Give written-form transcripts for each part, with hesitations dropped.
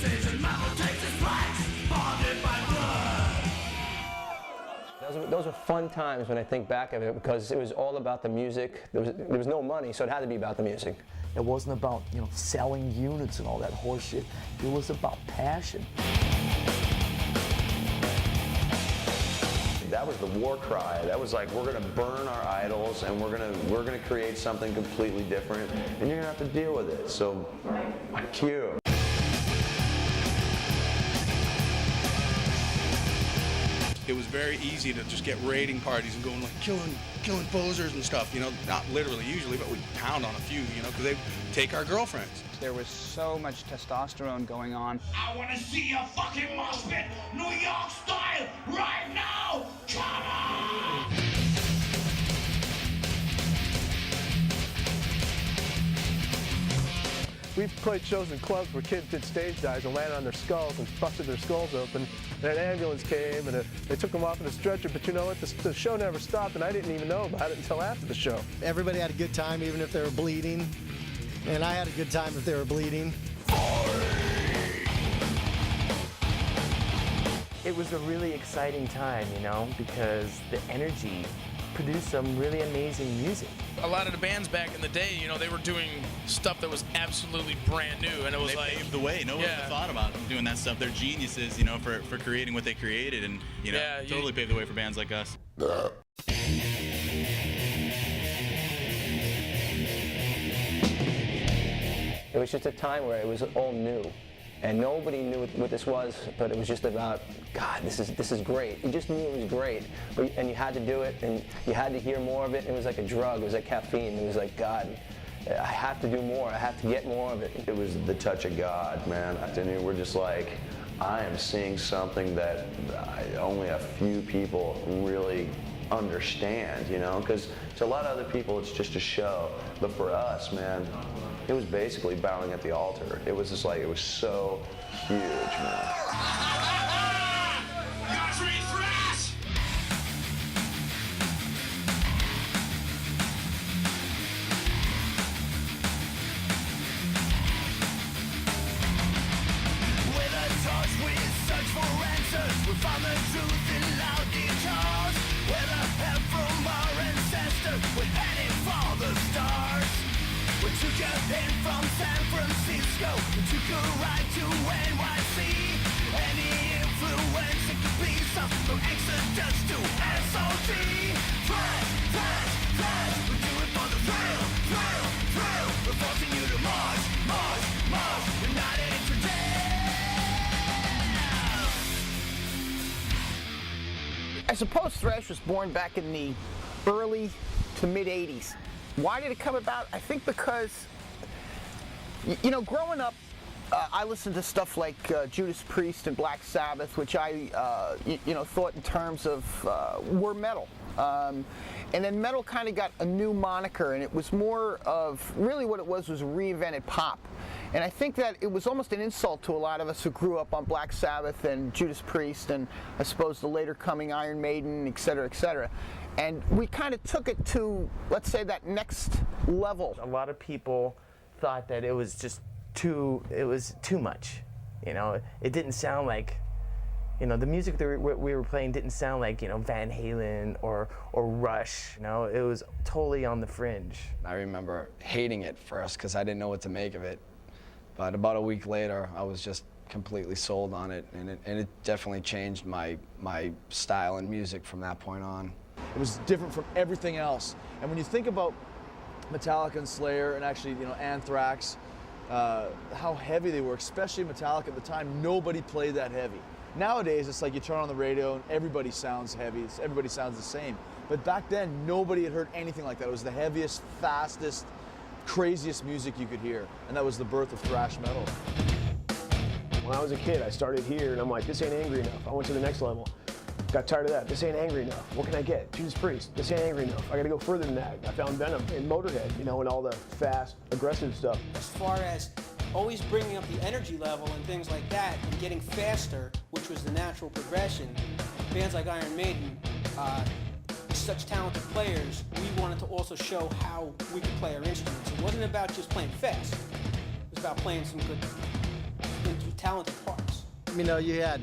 decision. Metal takes its place, bonded by blood. Those were fun times when I think back of it, because it was all about the music. There was no money, so it had to be about the music. It wasn't about, you know, selling units and all that horseshit. It was about passion. That was the war cry. That was like, we're gonna burn our idols and we're gonna create something completely different, and you're gonna have to deal with it. So, cue. It was very easy to just get raiding parties and going like killing posers and stuff, you know, not literally usually, but we'd pound on a few, you know, because they'd take our girlfriends. There was so much testosterone going on. I want to see a fucking mosh pit, New York style, right now! Come on! We've played shows in clubs where kids did stage dives and landed on their skulls and busted their skulls open, and an ambulance came and they took them off in a stretcher, but you know what, the show never stopped, and I didn't even know about it until after the show. Everybody had a good time even if they were bleeding, and I had a good time if they were bleeding. It was a really exciting time, you know, because the energy produced some really amazing music. A lot of the bands back in the day, you know, they were doing stuff that was absolutely brand new, and it was like... They paved the way. No one ever thought about doing that stuff. They're geniuses, you know, for creating what they created, and, you know, totally paved the way for bands like us. It was just a time where it was all new, and nobody knew what this was, but it was just about, God, this is great. You just knew it was great, and you had to do it, and you had to hear more of it. It was like a drug. It was like caffeine. It was like, God, I have to do more. I have to get more of it. It was the touch of God, man. And we're just like, I am seeing something that only a few people really understand, you know, because to a lot of other people it's just a show, but for us, man, it was basically bowing at the altar. It was just like, it was so huge, man. Country thrash! With a torch we search for answers. We found the truth in loud detours. With a help from our ancestors, we're heading for the stars. We took a hint from San Francisco, we took a ride to NYC. Any influence it could be, some from Exodus to SOT. Thrash, thrash, thrash, we do it for the thrill, thrill, thrill. We're forcing you to march, march, march, united today. I suppose thrash was born back in the early to mid 80s. Why did it come about? I think because, you know, growing up, I listened to stuff like Judas Priest and Black Sabbath, which I, you know, thought in terms of were metal. And then metal kind of got a new moniker, and it was more of, really what it was reinvented pop. And I think that it was almost an insult to a lot of us who grew up on Black Sabbath and Judas Priest and I suppose the later coming Iron Maiden, et cetera, et cetera. And we kind of took it to, let's say, that next level. A lot of people thought that it was just too much. You know, it didn't sound like, you know, the music that we were playing didn't sound like, you know, Van Halen or Rush. You know, it was totally on the fringe. I remember hating it first because I didn't know what to make of it. But about a week later, I was just completely sold on it, and it definitely changed my style and music from that point on. It was different from everything else. And when you think about Metallica and Slayer and actually, you know, Anthrax, how heavy they were, especially Metallica at the time, nobody played that heavy. Nowadays, it's like you turn on the radio and everybody sounds heavy, everybody sounds the same. But back then, nobody had heard anything like that. It was the heaviest, fastest, craziest music you could hear. And that was the birth of thrash metal. When I was a kid, I started here, and I'm like, this ain't angry enough. I went to the next level. Got tired of that. This ain't angry enough. What can I get? Judas Priest. This ain't angry enough. I got to go further than that. I found Venom and Motorhead, you know, and all the fast, aggressive stuff. As far as always bringing up the energy level and things like that and getting faster, which was the natural progression, bands like Iron Maiden, such talented players, we wanted to also show how we could play our instruments. It wasn't about just playing fast. It was about playing some good talented parts. You know, you had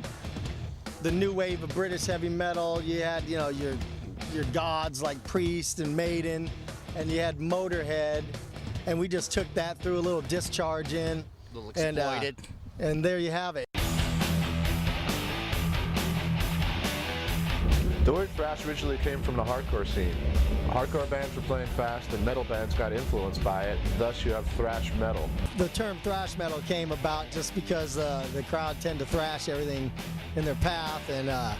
the new wave of British heavy metal. You had, you know, your gods like Priest and Maiden, and you had Motorhead, and we just took that, threw a little Discharge in, A little exploited. And there you have it. The word thrash originally came from the hardcore scene. Hardcore bands were playing fast and metal bands got influenced by it, thus you have thrash metal. The term thrash metal came about just because the crowd tend to thrash everything in their path, and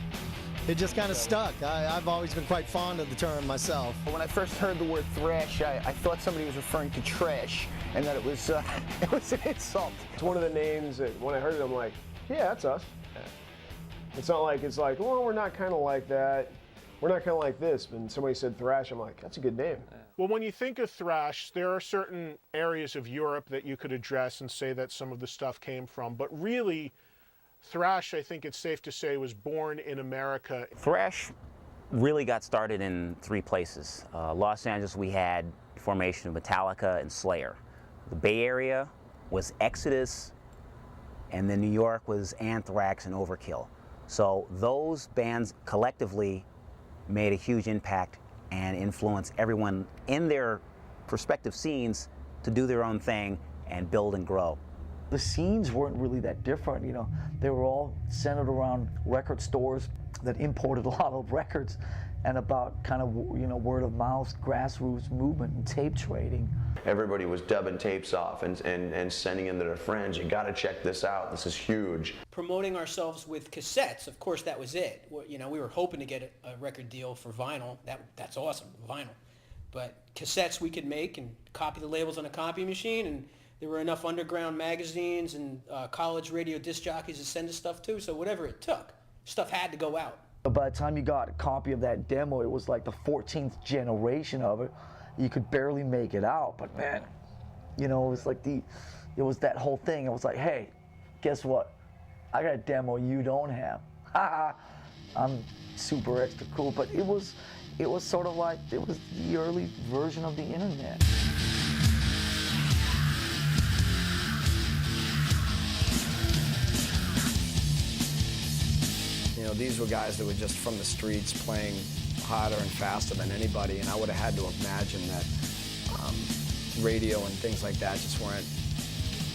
it just kind of stuck. I've always been quite fond of the term myself. When I first heard the word thrash, I thought somebody was referring to trash, and that it was an insult. It's one of the names that when I heard it, I'm like, yeah, that's us. It's not like it's like, well, we're not kind of like that. We're not kind of like this. And somebody said thrash, I'm like, that's a good name. Well, when you think of thrash, there are certain areas of Europe that you could address and say that some of the stuff came from. But really, thrash, I think it's safe to say, was born in America. Thrash really got started in 3 places. Los Angeles, we had the formation of Metallica and Slayer. The Bay Area was Exodus, and then New York was Anthrax and Overkill. So those bands collectively made a huge impact and influenced everyone in their respective scenes to do their own thing and build and grow. The scenes weren't really that different, you know. They were all centered around record stores that imported a lot of records, and about kind of, you know, word of mouth, grassroots movement and tape trading. Everybody was dubbing tapes off and sending them to their friends. You got to check this out. This is huge. Promoting ourselves with cassettes, of course, that was it. You know, we were hoping to get a record deal for vinyl. That's awesome, vinyl. But cassettes we could make and copy the labels on a copy machine, and there were enough underground magazines and college radio disc jockeys to send us stuff too. So whatever it took, stuff had to go out. By the time you got a copy of that demo, it was like the 14th generation of it. You could barely make it out, but man, you know, it was like it was that whole thing. It was like, hey, guess what? I got a demo you don't have. I'm super extra cool, but it was sort of like, it was the early version of the internet. You know, these were guys that were just from the streets playing harder and faster than anybody, and I would have had to imagine that radio and things like that just weren't,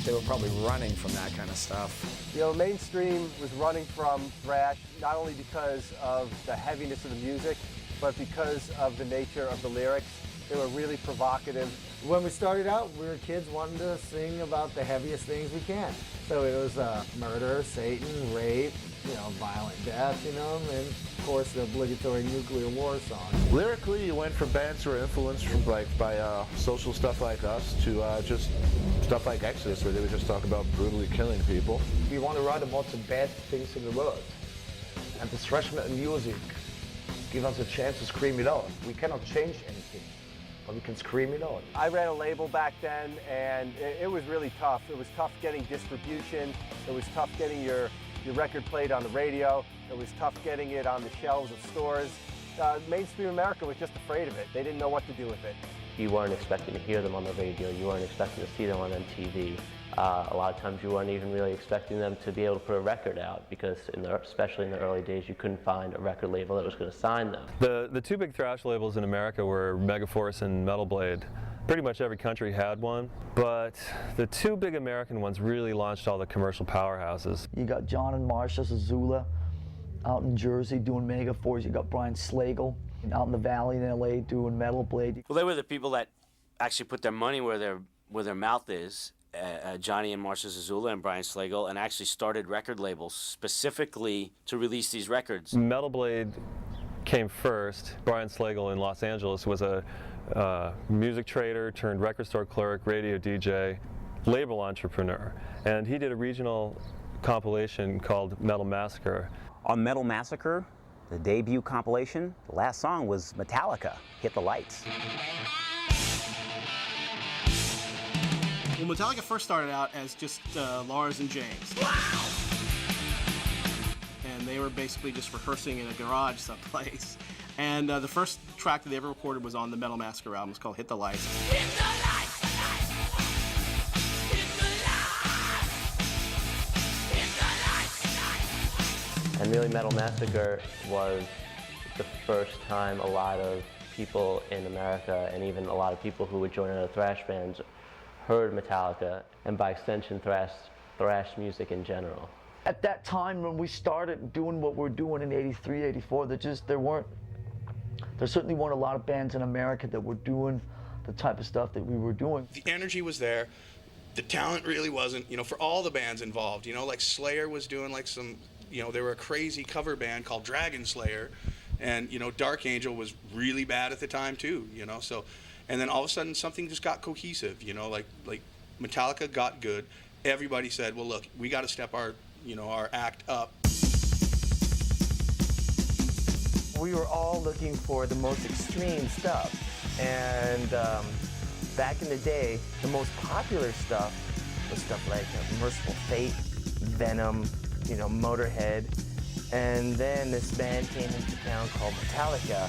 they were probably running from that kind of stuff. You know, mainstream was running from thrash, not only because of the heaviness of the music, but because of the nature of the lyrics. They were really provocative. When we started out, we were kids wanting to sing about the heaviest things we can. So it was murder, Satan, rape, you know, violent death, you know, and of course the obligatory nuclear war song. Lyrically, you went from bands who were influenced from by social stuff like us to just stuff like Exodus, where they would just talk about brutally killing people. We want to write about the bad things in the world. And the thrash metal music give us a chance to scream it out. We cannot change anything, but we can scream it out. I ran a label back then, and it was really tough. It was tough getting distribution. It was tough getting your record played on the radio. It was tough getting it on the shelves of stores. Mainstream America was just afraid of it. They didn't know what to do with it. You weren't expecting to hear them on the radio. You weren't expecting to see them on MTV. A lot of times you weren't even really expecting them to be able to put a record out, because especially in the early days, you couldn't find a record label that was going to sign them. The 2 big thrash labels in America were Megaforce and Metal Blade. Pretty much every country had one, but the 2 big American ones really launched all the commercial powerhouses. You got John and Marsha Zazula out in Jersey doing Megaforce. You got Brian Slagle out in the Valley in LA doing Metal Blade. Well, they were the people that actually put their money where their mouth is. Johnny and Marsha Zazula and Brian Slagle, and actually started record labels specifically to release these records. Metal Blade came first. Brian Slagle in Los Angeles was a music trader turned record store clerk, radio DJ, label entrepreneur, and he did a regional compilation called Metal Massacre. On Metal Massacre, the debut compilation, the last song was Metallica, Hit the Lights. Well, Metallica first started out as just Lars and James. And they were basically just rehearsing in a garage someplace. And the first track that they ever recorded was on the Metal Massacre album. It's called Hit the Lights. Hit the lights, hit the lights, hit the lights, And really, Metal Massacre was the first time a lot of people in America, and even a lot of people who would join other thrash bands, heard Metallica, and by extension, thrash music in general. At that time when we started doing what we're doing in '83, '84, there certainly weren't a lot of bands in America that were doing the type of stuff that we were doing. The energy was there. The talent really wasn't, for all the bands involved. Like Slayer was doing like some, they were a crazy cover band called Dragon Slayer. And, Dark Angel was really bad at the time too, so, and then all of a sudden something just got cohesive, like Metallica got good. Everybody said, well, look, we got to step our act up. We were all looking for the most extreme stuff, and back in the day, the most popular stuff was stuff like Merciful Fate, Venom, Motorhead, and then this band came into town called Metallica.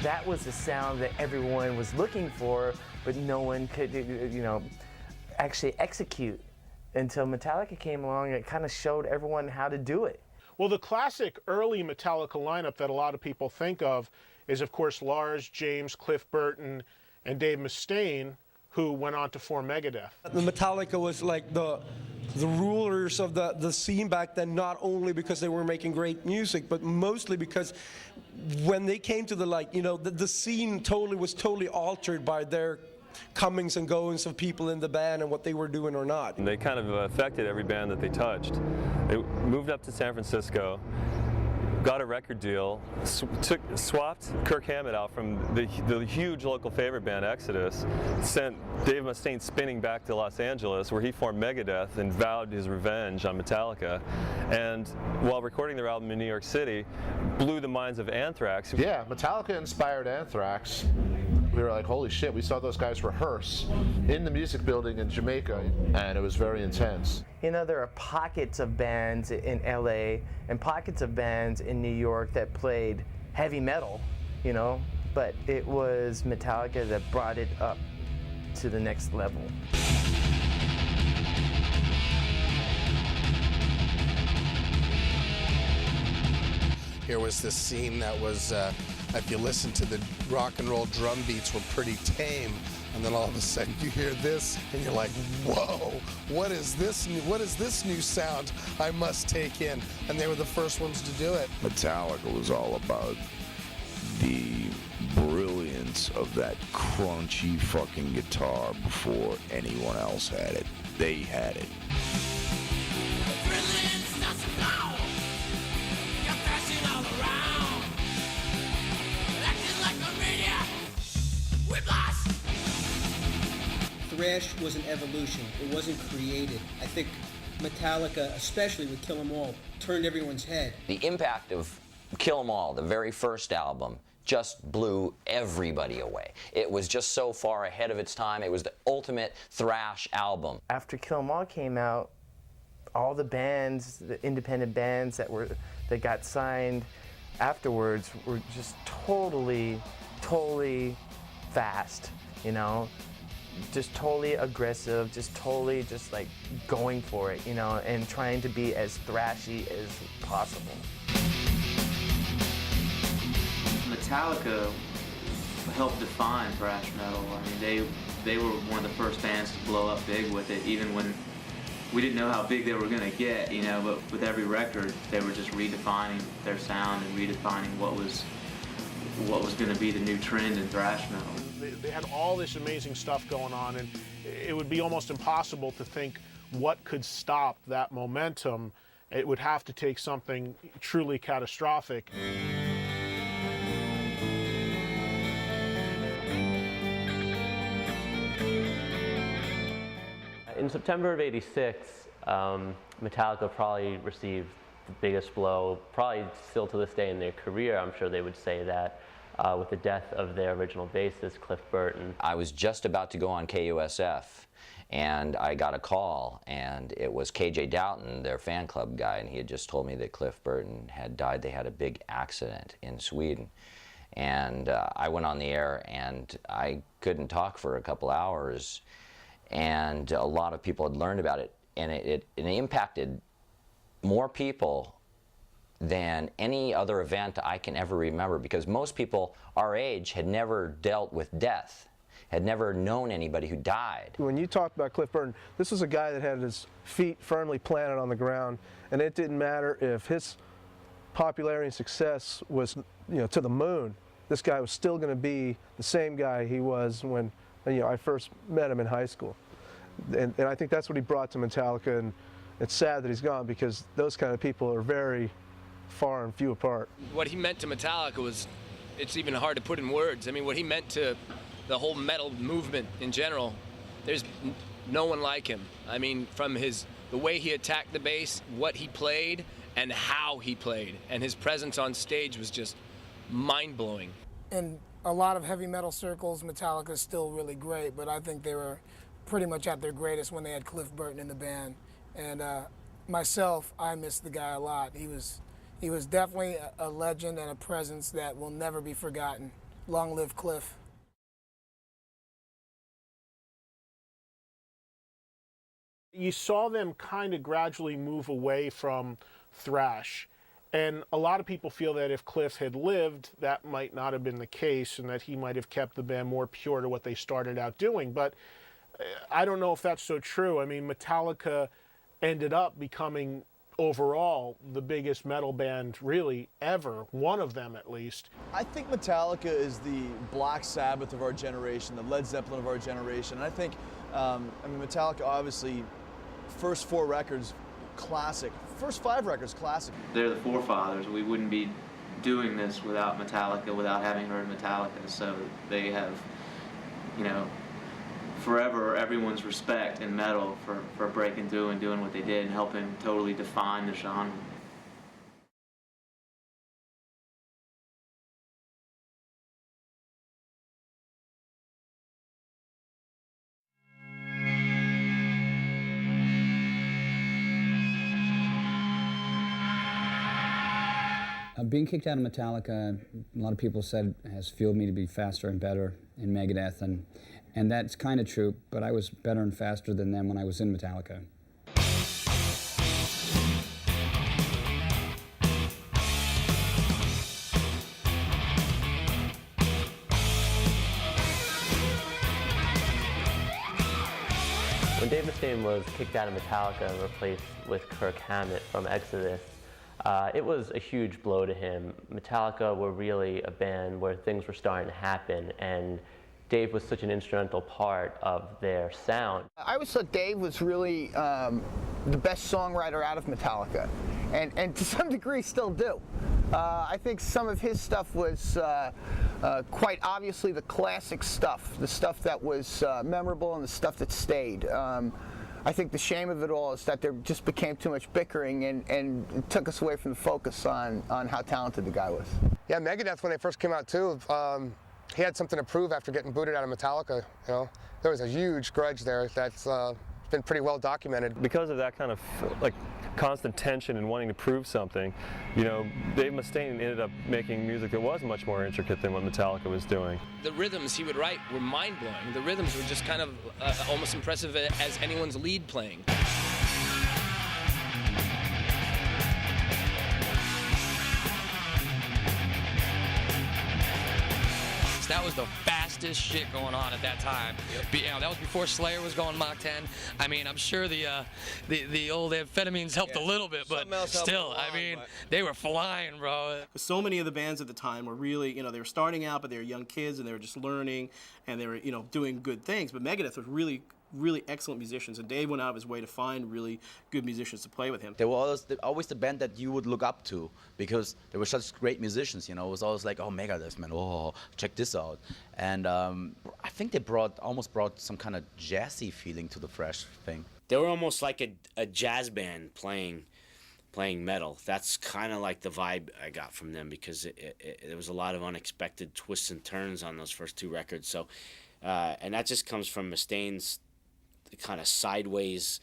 That was the sound that everyone was looking for, but no one could, actually execute until Metallica came along. It kind of showed everyone how to do it. Well, the classic early Metallica lineup that a lot of people think of is, of course, Lars, James, Cliff Burton, and Dave Mustaine, who went on to form Megadeth. Metallica was like the rulers of the scene back then, not only because they were making great music, but mostly because when they came to the light, the scene was totally altered by their comings and goings of people in the band and what they were doing or not. And they kind of affected every band that they touched. They moved up to San Francisco, got a record deal, swapped Kirk Hammett out from the huge local favorite band Exodus, sent Dave Mustaine spinning back to Los Angeles where he formed Megadeth and vowed his revenge on Metallica. And while recording their album in New York City, blew the minds of Anthrax. Yeah, Metallica inspired Anthrax. We were like, holy shit, we saw those guys rehearse in the music building in Jamaica, and it was very intense. There are pockets of bands in LA and pockets of bands in New York that played heavy metal, but it was Metallica that brought it up to the next level. Here was this scene that was, if you listen to the rock and roll drum beats, were pretty tame, and then all of a sudden you hear this, and you're like, whoa, what is this new sound I must take in? And they were the first ones to do it. Metallica was all about the brilliance of that crunchy fucking guitar before anyone else had it. They had it. Thrash was an evolution. It wasn't created. I think Metallica, especially with Kill 'Em All, turned everyone's head. The impact of Kill 'Em All, the very first album, just blew everybody away. It was just so far ahead of its time. It was the ultimate thrash album. After Kill 'Em All came out, all the bands, the independent bands that got signed afterwards were just totally fast, just totally aggressive, just like going for it, and trying to be as thrashy as possible. Metallica helped define thrash metal. I mean, they were one of the first bands to blow up big with it, even when we didn't know how big they were going to get, but with every record, they were just redefining their sound and redefining what was going to be the new trend in thrash metal. They had all this amazing stuff going on, and it would be almost impossible to think what could stop that momentum. It would have to take something truly catastrophic. In September of '86, Metallica probably received the biggest blow, probably still to this day in their career. I'm sure they would say that. With the death of their original bassist, Cliff Burton. I was just about to go on KUSF, and I got a call, and it was KJ Doughton, their fan club guy, and he had just told me that Cliff Burton had died. They had a big accident in Sweden. And I went on the air, and I couldn't talk for a couple hours, and a lot of people had learned about it, and it impacted more people than any other event I can ever remember, because most people our age had never dealt with death, had never known anybody who died. When you talked about Cliff Burton, this was a guy that had his feet firmly planted on the ground, and it didn't matter if his popularity and success was, to the moon. This guy was still going to be the same guy he was when, I first met him in high school. And I think that's what he brought to Metallica, and it's sad that he's gone, because those kind of people are very far and few apart. What he meant to Metallica was, it's even hard to put in words. I mean, what he meant to the whole metal movement in general, there's no one like him. I mean, from the way he attacked the bass, what he played, and how he played, and his presence on stage was just mind-blowing. In a lot of heavy metal circles, Metallica is still really great, but I think they were pretty much at their greatest when they had Cliff Burton in the band. And myself, I miss the guy a lot. He was definitely a legend and a presence that will never be forgotten. Long live Cliff. You saw them kind of gradually move away from thrash. And a lot of people feel that if Cliff had lived, that might not have been the case, and that he might have kept the band more pure to what they started out doing. But I don't know if that's so true. I mean, Metallica ended up becoming, overall, the biggest metal band really ever, one of them at least. I think Metallica is the Black Sabbath of our generation, the Led Zeppelin of our generation. And I think, Metallica, obviously, first 4 records, classic. First 5 records, classic. They're the forefathers. We wouldn't be doing this without Metallica, without having heard Metallica. So they have, forever everyone's respect in metal for breaking through and doing what they did and helping totally define the genre. Being kicked out of Metallica, a lot of people said, has fueled me to be faster and better in Megadeth, and that's kind of true, but I was better and faster than them when I was in Metallica. When Dave Mustaine was kicked out of Metallica and replaced with Kirk Hammett from Exodus, it was a huge blow to him. Metallica were really a band where things were starting to happen, and Dave was such an instrumental part of their sound. I always thought Dave was really the best songwriter out of Metallica, and to some degree still do. I think some of his stuff was quite obviously the classic stuff, the stuff that was memorable and the stuff that stayed. I think the shame of it all is that there just became too much bickering and it took us away from the focus on how talented the guy was. Yeah, Megadeth, when they first came out too, he had something to prove after getting booted out of Metallica. There was a huge grudge there that's been pretty well documented. Because of that kind of constant tension and wanting to prove something, Dave Mustaine ended up making music that was much more intricate than what Metallica was doing. The rhythms he would write were mind-blowing. The rhythms were just kind of almost impressive as anyone's lead playing. That was the fastest shit going on at that time. That was before Slayer was going Mach 10. I mean, I'm sure the old amphetamines helped a little bit, but still, they were flying, bro. So many of the bands at the time were really, they were starting out, but they were young kids and they were just learning and they were, doing good things. But Megadeth was really excellent musicians, and Dave went out of his way to find really good musicians to play with him. They were always the band that you would look up to because they were such great musicians. It was always like, oh, Megadeth, man, oh, check this out. And I think they almost brought some kind of jazzy feeling to the Thrashed thing. They were almost like a jazz band playing metal. That's kind of like the vibe I got from them, because there was a lot of unexpected twists and turns on those first 2 records. So, and that just comes from Mustaine's kind of sideways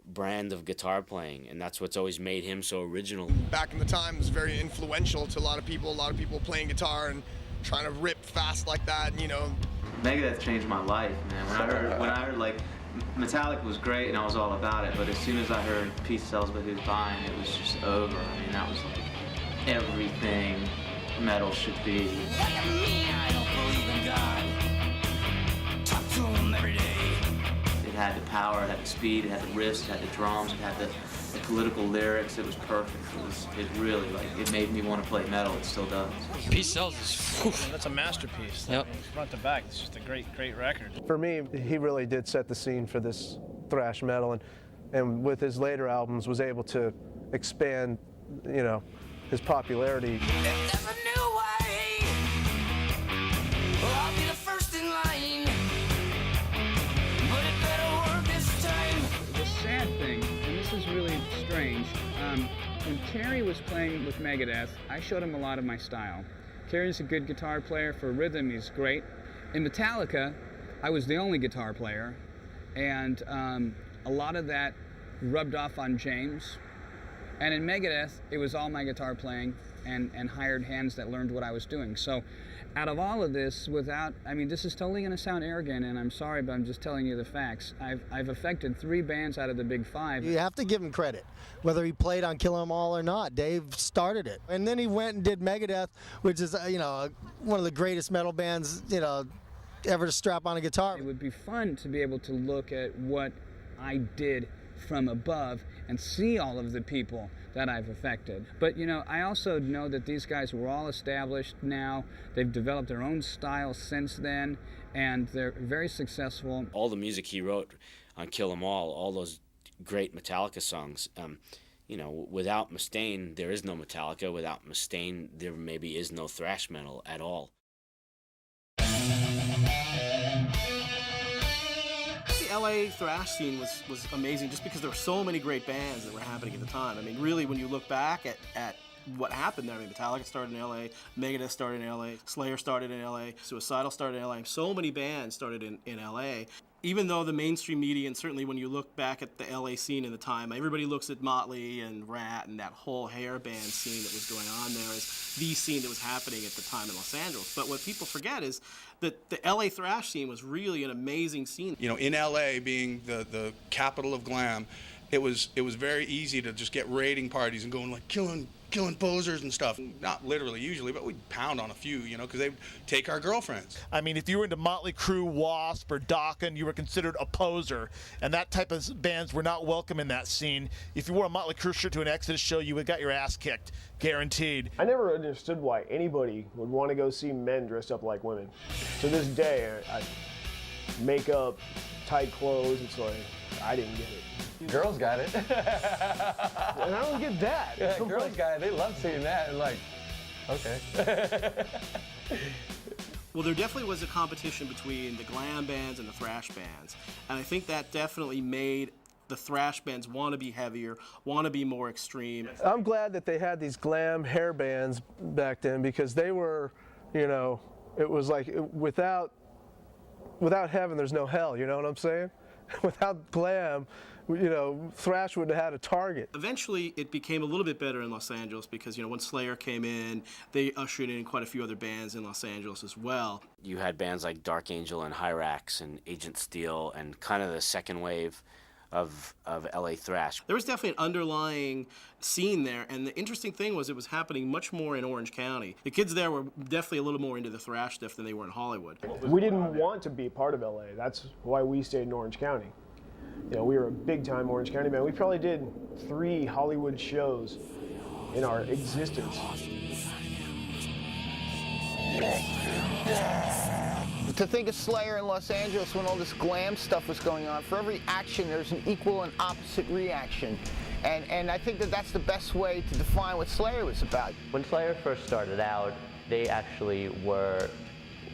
brand of guitar playing, and that's what's always made him so original. Back in the time, it was very influential to a lot of people playing guitar and trying to rip fast like that, Megadeth changed my life, man. When I heard like Metallica was great and I was all about it, but as soon as I heard Peace Sells But Who's Buying, it was just over. I mean, that was like everything metal should be. It had the power, it had the speed, it had the riffs, it had the drums, it had the political lyrics. It was perfect. It really, like, it made me want to play metal. It still does. Peace Sells is, that's a masterpiece. Yep. I mean, front to back, it's just a great record. For me, he really did set the scene for this thrash metal, and with his later albums was able to expand, you know, his popularity. Really strange. When Kerry was playing with Megadeth, I showed him a lot of my style. Kerry's a good guitar player. For rhythm, he's great. In Metallica, I was the only guitar player, and a lot of that rubbed off on James. And in Megadeth, it was all my guitar playing and hired hands that learned what I was doing. So out of all of this, I mean, this is totally going to sound arrogant, and I'm sorry, but I'm just telling you the facts. I've affected 3 bands out of the big 5. You have to give him credit, whether he played on Kill 'Em All or not. Dave started it. And then he went and did Megadeth, which is, you know, one of the greatest metal bands, you know, ever to strap on a guitar. It would be fun to be able to look at what I did from above and see all of the people that I've affected. But, you know, I also know that these guys were all established now. They've developed their own style since then, and they're very successful. All the music he wrote on Kill 'Em all those great Metallica songs, you know, without Mustaine, there is no Metallica. Without Mustaine, there maybe is no thrash metal at all. The LA thrash scene was amazing just because there were so many great bands that were happening at the time. I mean, really, when you look back at what happened there, I mean, Metallica started in LA, Megadeth started in LA, Slayer started in LA, Suicidal started in LA, so many bands started in LA. Even though the mainstream media, and certainly when you look back at the LA scene in the time, everybody looks at Motley and Rat and that whole hair band scene that was going on there as the scene that was happening at the time in Los Angeles. But what people forget is that the LA thrash scene was really an amazing scene. You know, in LA being the capital of glam, it was very easy to just get raiding parties and going like killing posers and stuff. Not literally usually, but we'd pound on a few, you know, because they'd take our girlfriends. I mean, if you were into Motley Crue, Wasp, or Dokken, you were considered a poser, and that type of bands were not welcome in that scene. If you wore a Motley Crue shirt to an Exodus show, you would got your ass kicked, guaranteed. I never understood why anybody would want to go see men dressed up like women. To this day, makeup, tight clothes, it's like, I didn't get it. Girls got it. And I don't get that. Yeah, girls got it. They love seeing that. And like, okay. Well, there definitely was a competition between the glam bands and the thrash bands. And I think that definitely made the thrash bands want to be heavier, want to be more extreme. I'm glad that they had these glam hair bands back then because they were, you know, it was like without heaven, there's no hell, you know what I'm saying? Without glam, you know, thrash would have had a target. Eventually, it became a little bit better in Los Angeles because, you know, when Slayer came in, they ushered in quite a few other bands in Los Angeles as well. You had bands like Dark Angel and Hyrax and Agent Steel and kind of the second wave of LA thrash. There was definitely an underlying scene there, and the interesting thing was it was happening much more in Orange County. The kids there were definitely a little more into the thrash stuff than they were in Hollywood. We didn't want to be part of LA. That's why we stayed in Orange County. You know, we were a big-time Orange County band. We probably did 3 Hollywood shows in our existence. To think of Slayer in Los Angeles when all this glam stuff was going on, for every action there's an equal and opposite reaction. And I think that that's the best way to define what Slayer was about. When Slayer first started out, they actually were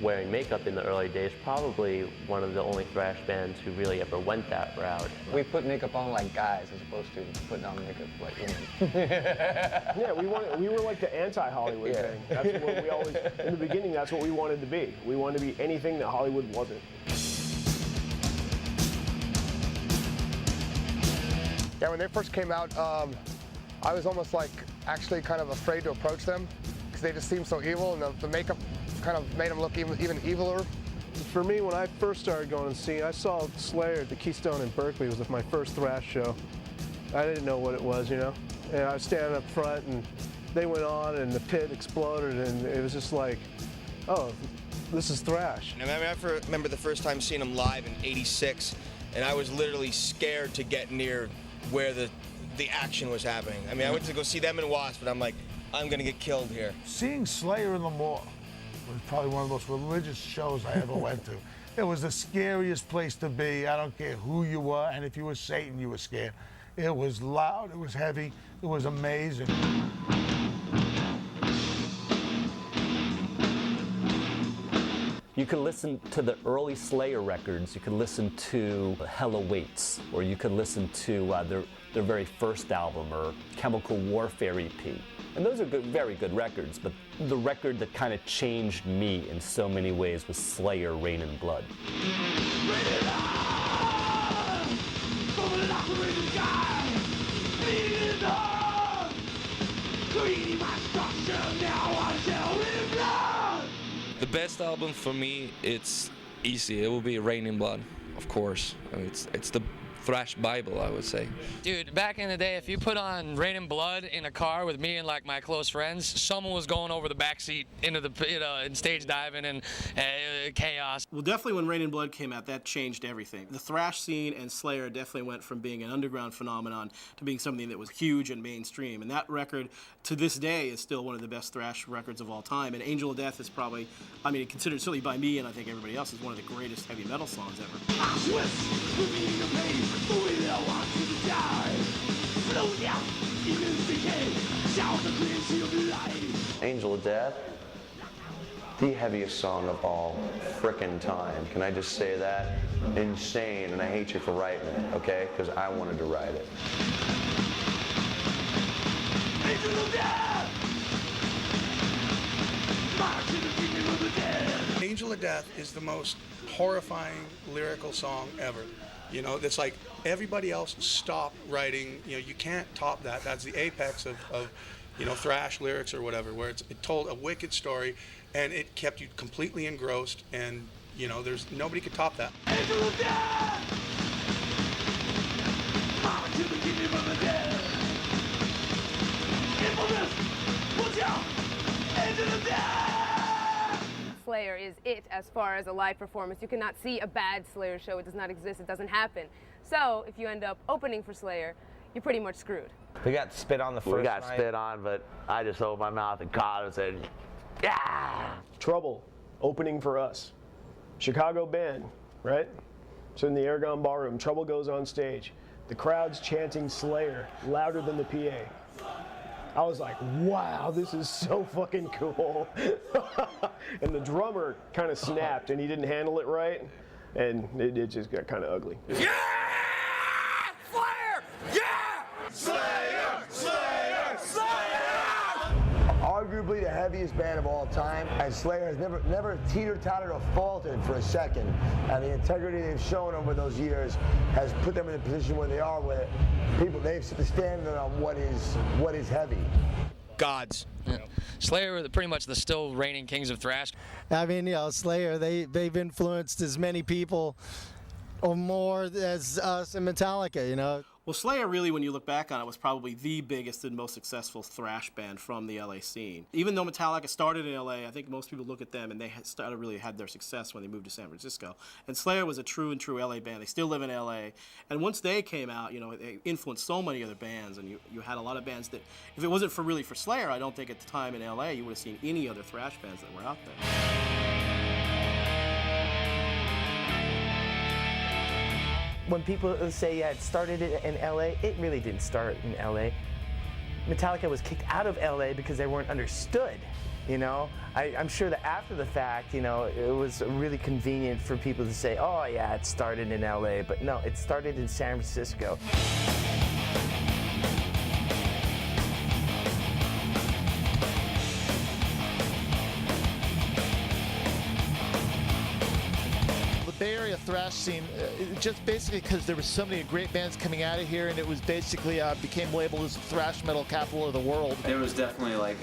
wearing makeup in the early days, probably one of the only thrash bands who really ever went that route. We put makeup on like guys as opposed to putting on makeup like women. Yeah, we were like the anti-Hollywood thing. That's what we always, in the beginning, that's what we wanted to be. We wanted to be anything that Hollywood wasn't. Yeah, when they first came out, I was almost like actually kind of afraid to approach them because they just seemed so evil, and the makeup kind of made them look even eviler. For me, when I first started going and seeing, I saw Slayer at the Keystone in Berkeley. It was my first thrash show. I didn't know what it was, you know. And I was standing up front, and they went on, and the pit exploded, and it was just like, oh, this is thrash. I remember the first time seeing them live in '86, and I was literally scared to get near where the action was happening. I mean, I went to go see them in Wasp, but I'm like, I'm gonna get killed here. Seeing Slayer in the mall was probably one of the most religious shows I ever went to. It was the scariest place to be. I don't care who you were, and if you were Satan, you were scared. It was loud, it was heavy, it was amazing. You can listen to the early Slayer records, you can listen to Hell Awaits, or you could listen to their very first album, or Chemical Warfare EP. And those are good, very good records, but the record that kind of changed me in so many ways was Slayer, Rain and Blood. The best album for me, it's easy. It will be Rain and Blood, of course. I mean, it's the thrash Bible, I would say. Dude, back in the day, if you put on Rain and Blood in a car with me and like my close friends, someone was going over the backseat into the and stage diving and chaos. Well, definitely when Rain and Blood came out, that changed everything. The thrash scene and Slayer definitely went from being an underground phenomenon to being something that was huge and mainstream. And that record, to this day, is still one of the best thrash records of all time. And Angel of Death is probably, I mean, considered certainly by me and I think everybody else, is one of the greatest heavy metal songs ever. Angel of Death, the heaviest song of all frickin' time. Can I just say that? Insane, and I hate you for writing it, okay? Because I wanted to write it. Angel of Death! March to the kingdom of the dead! Angel of Death is the most horrifying lyrical song ever. You know, it's like everybody else stopped writing. You know, you can't top that. That's the apex of you know, thrash lyrics or whatever, where it told a wicked story and it kept you completely engrossed, and you know, there's nobody could top that. Angel of Death! March to the kingdom of the dead! Infamous! Watch out! Angel of Death! Slayer is it as far as a live performance. You cannot see a bad Slayer show. It does not exist. It doesn't happen. So if you end up opening for Slayer, you're pretty much screwed. We got spit on the first night. We got spit on, but I just opened my mouth and caught and said, yeah! Trouble, opening for us. Chicago band, right? So in the Aragon Ballroom, Trouble goes on stage. The crowd's chanting Slayer louder than the PA. I was like, wow, this is so fucking cool. And the drummer kind of snapped and he didn't handle it right. And it just got kind of ugly. Yeah! Slayer! Yeah! Slayer! Slayer! Slayer! Arguably the heaviest band of all time, and Slayer has never teeter-tottered or faltered for a second. And the integrity they've shown over those years has put them in a position where they are, where they've set the standard on what is heavy. Gods. Yeah. Slayer were pretty much the still reigning kings of thrash. I mean, you know, Slayer, they've influenced as many people or more as us in Metallica, you know. Well, Slayer really, when you look back on it, was probably the biggest and most successful thrash band from the LA scene. Even though Metallica started in LA, I think most people look at them and they really had their success when they moved to San Francisco. And Slayer was a true and true LA band. They still live in LA. And once they came out, you know, they influenced so many other bands. And you had a lot of bands that, if it wasn't for Slayer, I don't think at the time in LA you would have seen any other thrash bands that were out there. When people say, yeah, it started in LA, it really didn't start in LA. Metallica was kicked out of LA because they weren't understood, you know? I'm sure that after the fact, you know, it was really convenient for people to say, oh yeah, it started in LA, but no, it started in San Francisco. Bay Area thrash scene, just basically because there were so many great bands coming out of here, and it was basically became labeled as thrash metal capital of the world. There was definitely like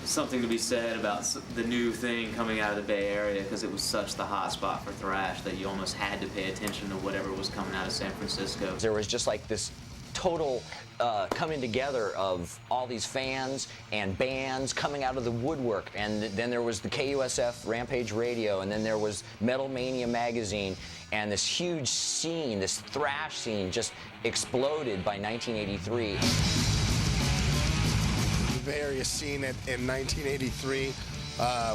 something to be said about the new thing coming out of the Bay Area, because it was such the hot spot for thrash that you almost had to pay attention to whatever was coming out of San Francisco. There was just like this total coming together of all these fans and bands coming out of the woodwork, and then there was the KUSF Rampage Radio, and then there was Metal Mania magazine, and this huge scene, this thrash scene, just exploded by 1983. The Bay Area scene in 1983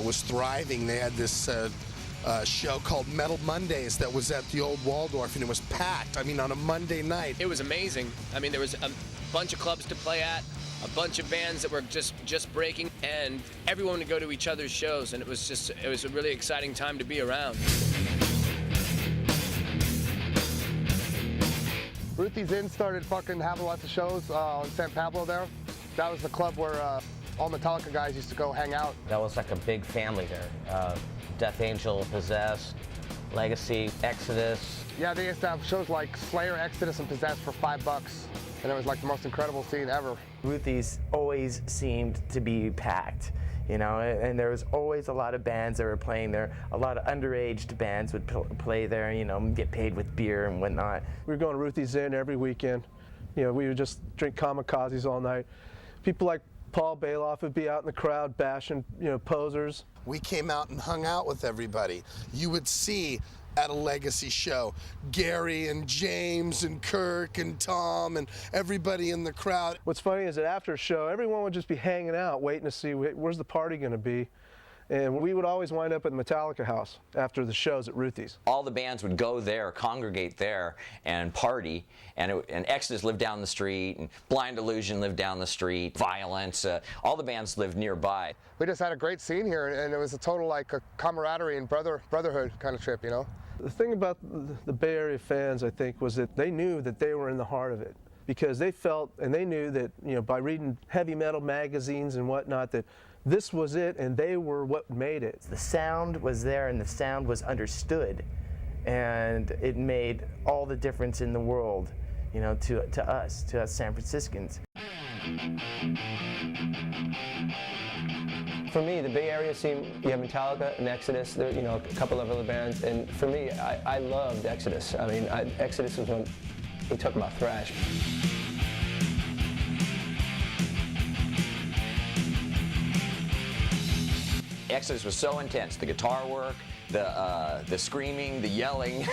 was thriving. They had this show called Metal Mondays that was at the old Waldorf, and it was packed. I mean, on a Monday night. It was amazing. I mean, there was a bunch of clubs to play at, a bunch of bands that were just breaking, and everyone would go to each other's shows, and it was a really exciting time to be around. Ruthie's Inn started fucking having lots of shows on San Pablo there. That was the club where all Metallica guys used to go hang out. That was like a big family there. Death Angel, Possessed, Legacy, Exodus. Yeah, they used to have shows like Slayer, Exodus, and Possessed for $5, and it was like the most incredible scene ever. Ruthie's always seemed to be packed, you know, and there was always a lot of bands that were playing there. A lot of underage bands would play there, you know, get paid with beer and whatnot. We were going to Ruthie's Inn every weekend. You know, we would just drink kamikazes all night. People like Paul Bailoff would be out in the crowd bashing, you know, posers. We came out and hung out with everybody. You would see at a Legacy show Gary and James and Kirk and Tom and everybody in the crowd. What's funny is that after a show, everyone would just be hanging out, waiting to see where's the party going to be. And we would always wind up at the Metallica house after the shows at Ruthie's. All the bands would go there, congregate there, and party. And Exodus lived down the street, and Blind Illusion lived down the street, Violence, all the bands lived nearby. We just had a great scene here, and it was a total like a camaraderie and brotherhood kind of trip, you know? The thing about the Bay Area fans, I think, was that they knew that they were in the heart of it, because they felt and they knew that, you know, by reading heavy metal magazines and whatnot, that this was it, and they were what made it. The sound was there, and the sound was understood, and it made all the difference in the world, you know, to us San Franciscans. For me, the Bay Area scene, you have Metallica and Exodus, there, you know, a couple of other bands, and for me, I loved Exodus. I mean, Exodus was when we talk about thrash. Exodus was so intense. The guitar work, the screaming, the yelling.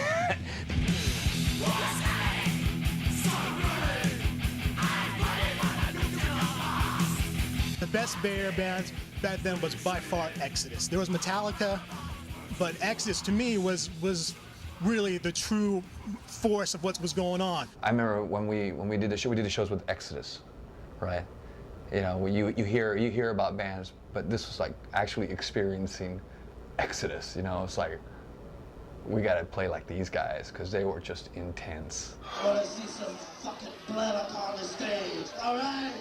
The best Bay Area bands back then was by far Exodus. There was Metallica, but Exodus to me was really the true force of what was going on. I remember when we did the show, we did the shows with Exodus, right? You know, you hear about bands, but this was like actually experiencing Exodus. You know, it's like we gotta play like these guys because they were just intense. I wanna see some fucking blood up on the stage, all right?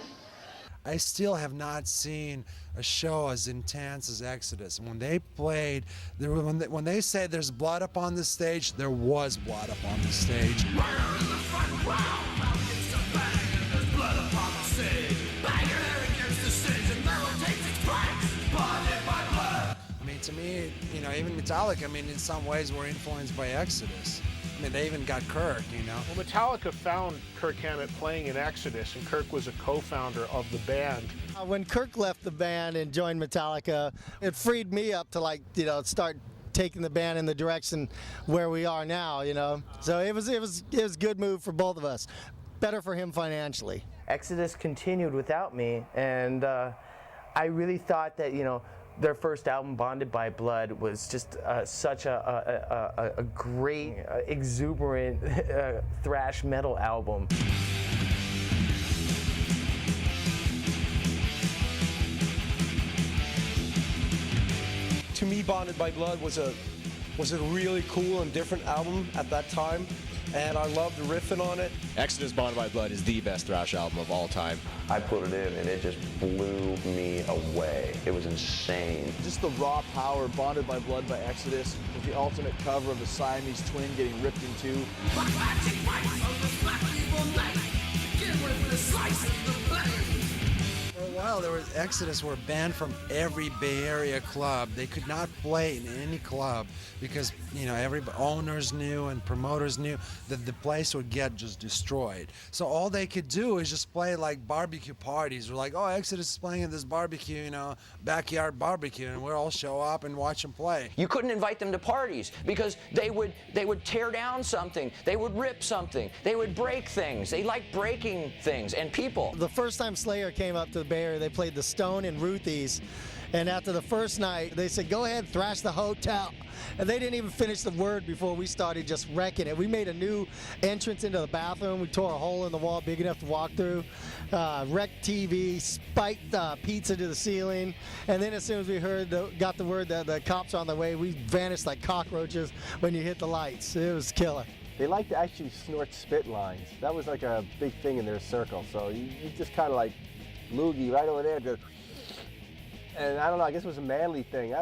I still have not seen a show as intense as Exodus. When they played, when they say there's blood up on the stage, there was blood up on the stage. I mean, to me, you know, even Metallica, I mean, in some ways were influenced by Exodus. I mean, they even got Kirk, you know. Well, Metallica found Kirk Hammett playing in Exodus, and Kirk was a co-founder of the band. When Kirk left the band and joined Metallica, it freed me up to, like, you know, start taking the band in the direction where we are now, you know. So it was a good move for both of us. Better for him financially. Exodus continued without me, and I really thought that, you know, their first album, Bonded by Blood, was just such a great, exuberant thrash metal album. To me, Bonded by Blood was a really cool and different album at that time, and I loved riffing on it. Exodus Bonded by Blood is the best thrash album of all time. I put it in and it just blew me away. It was insane. Just the raw power, Bonded by Blood by Exodus, with the alternate cover of the Siamese twin getting ripped in two. For a while, while, Exodus were banned from every Bay Area club. They could not play in any club because, you know, every owners knew and promoters knew that the place would get just destroyed. So all they could do is just play like barbecue parties. We're like, oh, Exodus is playing at this barbecue, you know, backyard barbecue, and we'll all show up and watch them play. You couldn't invite them to parties because they would tear down something, they would rip something, they would break things. They liked breaking things and people. The first time Slayer came up to the Bay Area, they played the Stone and Ruthie's, and after the first night, they said, go ahead, thrash the hotel. And they didn't even finish the word before we started just wrecking it. We made a new entrance into the bathroom. We tore a hole in the wall big enough to walk through, wrecked TV, spiked pizza to the ceiling, and then as soon as we got the word that the cops are on the way, we vanished like cockroaches when you hit the lights. It was killer. They like to actually snort spit lines. That was like a big thing in their circle. So you just kind of like loogie right over there. Just, and I don't know, I guess it was a manly thing.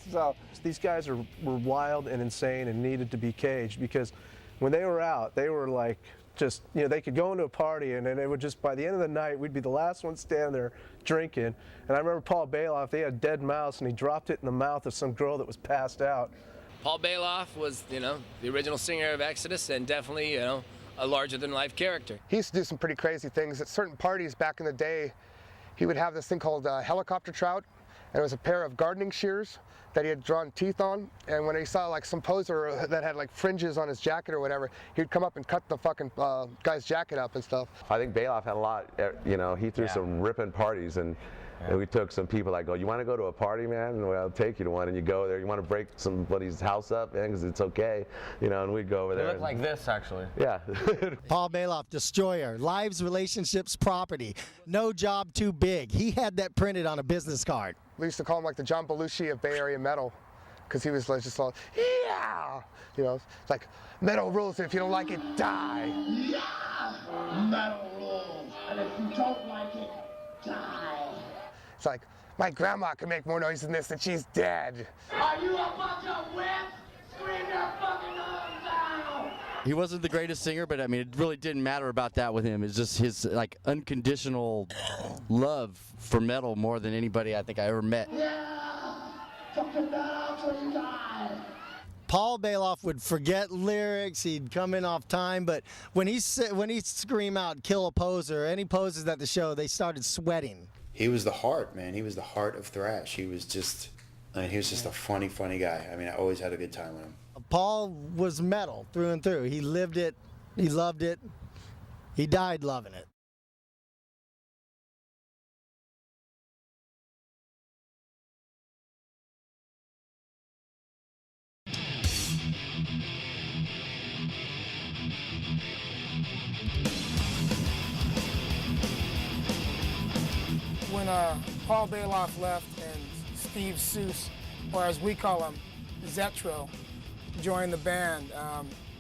So these guys were wild and insane and needed to be caged because when they were out, they were like just, you know, they could go into a party and then it would just, by the end of the night, we'd be the last one standing there drinking. And I remember Paul Bailoff, they had a dead mouse and he dropped it in the mouth of some girl that was passed out. Paul Bailoff was, you know, the original singer of Exodus and definitely, you know, a larger-than-life character. He used to do some pretty crazy things. At certain parties back in the day, he would have this thing called helicopter trout, and it was a pair of gardening shears that he had drawn teeth on, and when he saw like some poser that had like fringes on his jacket or whatever, he'd come up and cut the fucking guy's jacket up and stuff. I think Bailoff had a lot, you know, he threw some ripping parties, and we took some people that go, you want to go to a party, man? And I'll take you to one, and you go there. You want to break somebody's house up, man, because it's okay, you know, and we'd go over there. They look like this, actually. Yeah. Paul Bailoff, destroyer, lives, relationships, property. No job too big. He had that printed on a business card. We used to call him like the John Belushi of Bay Area metal, because he was like just like, yeah, you know, it's like metal rules, and if you don't like it, die. Yeah, metal rules, and if you don't like it, die. It's like, my grandma can make more noise than this, and she's dead. Are you a bunch of whips? Scream your fucking lungs out! He wasn't the greatest singer, but I mean, it really didn't matter about that with him. It's just his like unconditional love for metal more than anybody I think I ever met. Yeah, fucking metal till you die. Paul Bailoff would forget lyrics. He'd come in off time, but when he scream out "kill a poser," any posers at the show, they started sweating. He was the heart, man. He was the heart of thrash. He was just, I mean, he was just a funny guy. I mean, I always had a good time with him. Paul was metal through and through. He lived it. He loved it. He died loving it. When Paul Bailoff left and Steve Seuss, or as we call him, Zetro, joined the band,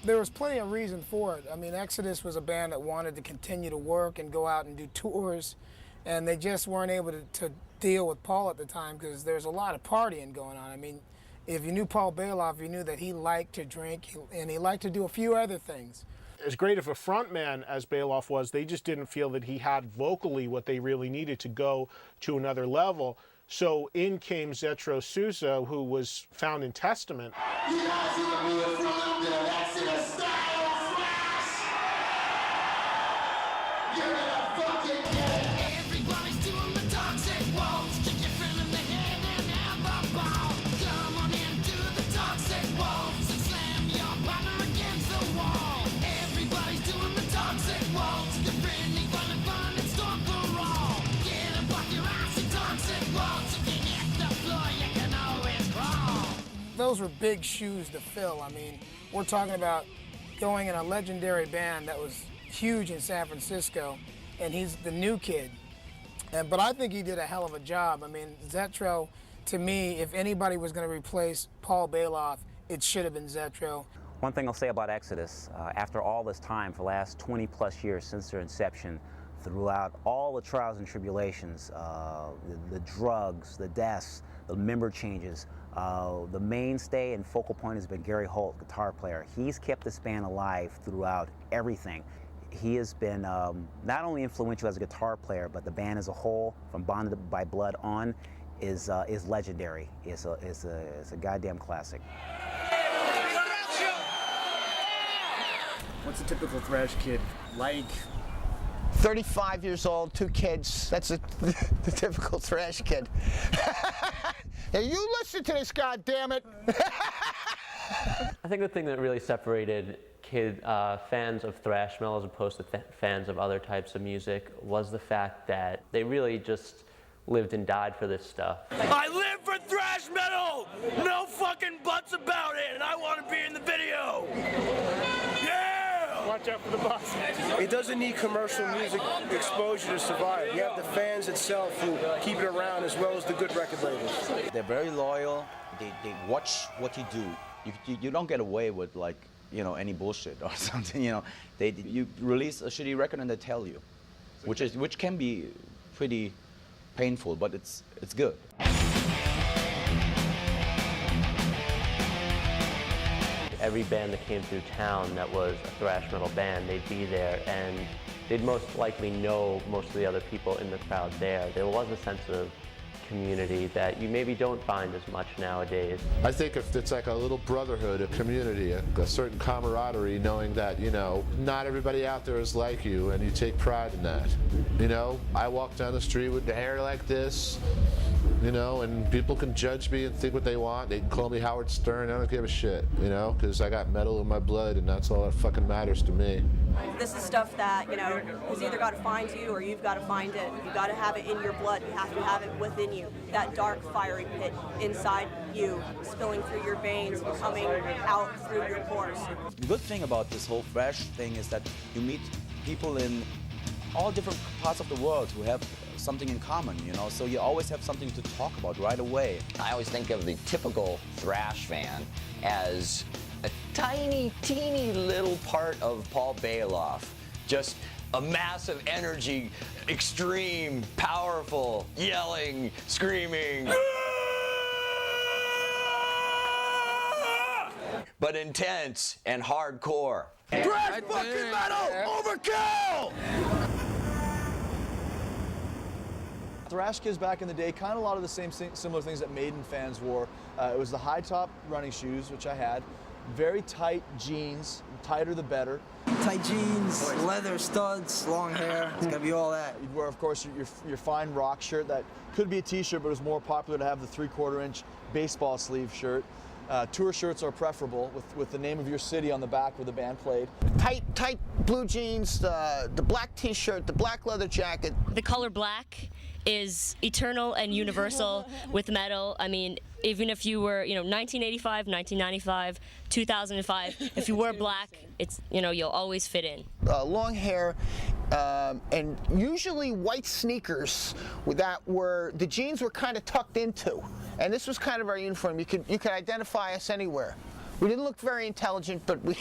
there was plenty of reason for it. I mean, Exodus was a band that wanted to continue to work and go out and do tours, and they just weren't able to deal with Paul at the time because there's a lot of partying going on. I mean, if you knew Paul Bailoff, you knew that he liked to drink and he liked to do a few other things. As great of a frontman as Bailoff was, they just didn't feel that he had vocally what they really needed to go to another level. So in came Zetro Sousa, who was found in Testament. You guys are the new front of Exodus style flash! You're gonna fucking get it! Everybody's doing the toxic waltz. Kick your friend in the head and have a ball. Come on into the toxic waltz and slam your partner against the wall. Everybody's doing the toxic waltz. Get friendly, fun, and storm for all. Get up off your ass and toxic waltz. If you hit the floor, you can always crawl. Those were big shoes to fill. I mean, we're talking about going in a legendary band that was huge in San Francisco, and he's the new kid. But I think he did a hell of a job. I mean, Zetro, to me, if anybody was going to replace Paul Bailoff, it should have been Zetro. One thing I'll say about Exodus, after all this time, for the last 20 plus years since their inception, throughout all the trials and tribulations, the drugs, the deaths, the member changes, the mainstay and focal point has been Gary Holt, guitar player. He's kept this band alive throughout everything. he has been not only influential as a guitar player, but the band as a whole, from Bonded by Blood on, is legendary. It's a goddamn classic. What's a typical thrash kid like? 35 years old, 2 kids. That's the typical thrash kid. Hey, you listen to this, goddammit! I think the thing that really separated fans of thrash metal as opposed to fans of other types of music was the fact that they really just lived and died for this stuff. I live for thrash metal! No fucking buts about it, and I want to be in the video! Yeah! Watch out for the boss. It doesn't need commercial music exposure to survive. You have the fans itself who keep it around, as well as the good record labels. They're very loyal. They watch what you do. You don't get away with, like, you know, any bullshit or something. You know, you release a shitty record and they tell you, which can be pretty painful, but it's good. Every band that came through town that was a thrash metal band, they'd be there, and they'd most likely know most of the other people in the crowd there. There was a sense of community that you maybe don't find as much nowadays. I think if it's like a little brotherhood, a community, a certain camaraderie, knowing that, you know, not everybody out there is like you, and you take pride in that. You know, I walk down the street with the hair like this, you know, and people can judge me and think what they want. They can call me Howard Stern. I don't give a shit, you know, because I got metal in my blood, and that's all that fucking matters to me. This is stuff that, you know, has either got to find you or you've got to find it. You've got to have it in your blood. You have to have it within you. That dark, fiery pit inside you, spilling through your veins and coming out through your pores. The good thing about this whole thrash thing is that you meet people in all different parts of the world who have something in common, you know, so you always have something to talk about right away. I always think of the typical thrash fan as a tiny, teeny little part of Paul Bailoff. Just a massive energy, extreme, powerful, yelling, screaming. But intense and hardcore. Thrash fucking metal! Overkill! Thrash kids back in the day, kind of a lot of the similar things that Maiden fans wore. It was the high top running shoes, which I had, very tight jeans, tighter the better. Tight jeans, leather studs, long hair, it's gonna be all that. You'd wear, of course, your fine rock shirt that could be a t-shirt, but it was more popular to have the 3/4 inch baseball sleeve shirt. Tour shirts are preferable with the name of your city on the back where the band played. Tight blue jeans, the black t-shirt, the black leather jacket. The color black is eternal and universal with metal. I mean, even if you were, 1985, 1995, 2005, if you wore black, it's, you'll always fit in. Long hair, and usually white sneakers the jeans were kind of tucked into. And this was kind of our uniform. You could identify us anywhere. We didn't look very intelligent, but we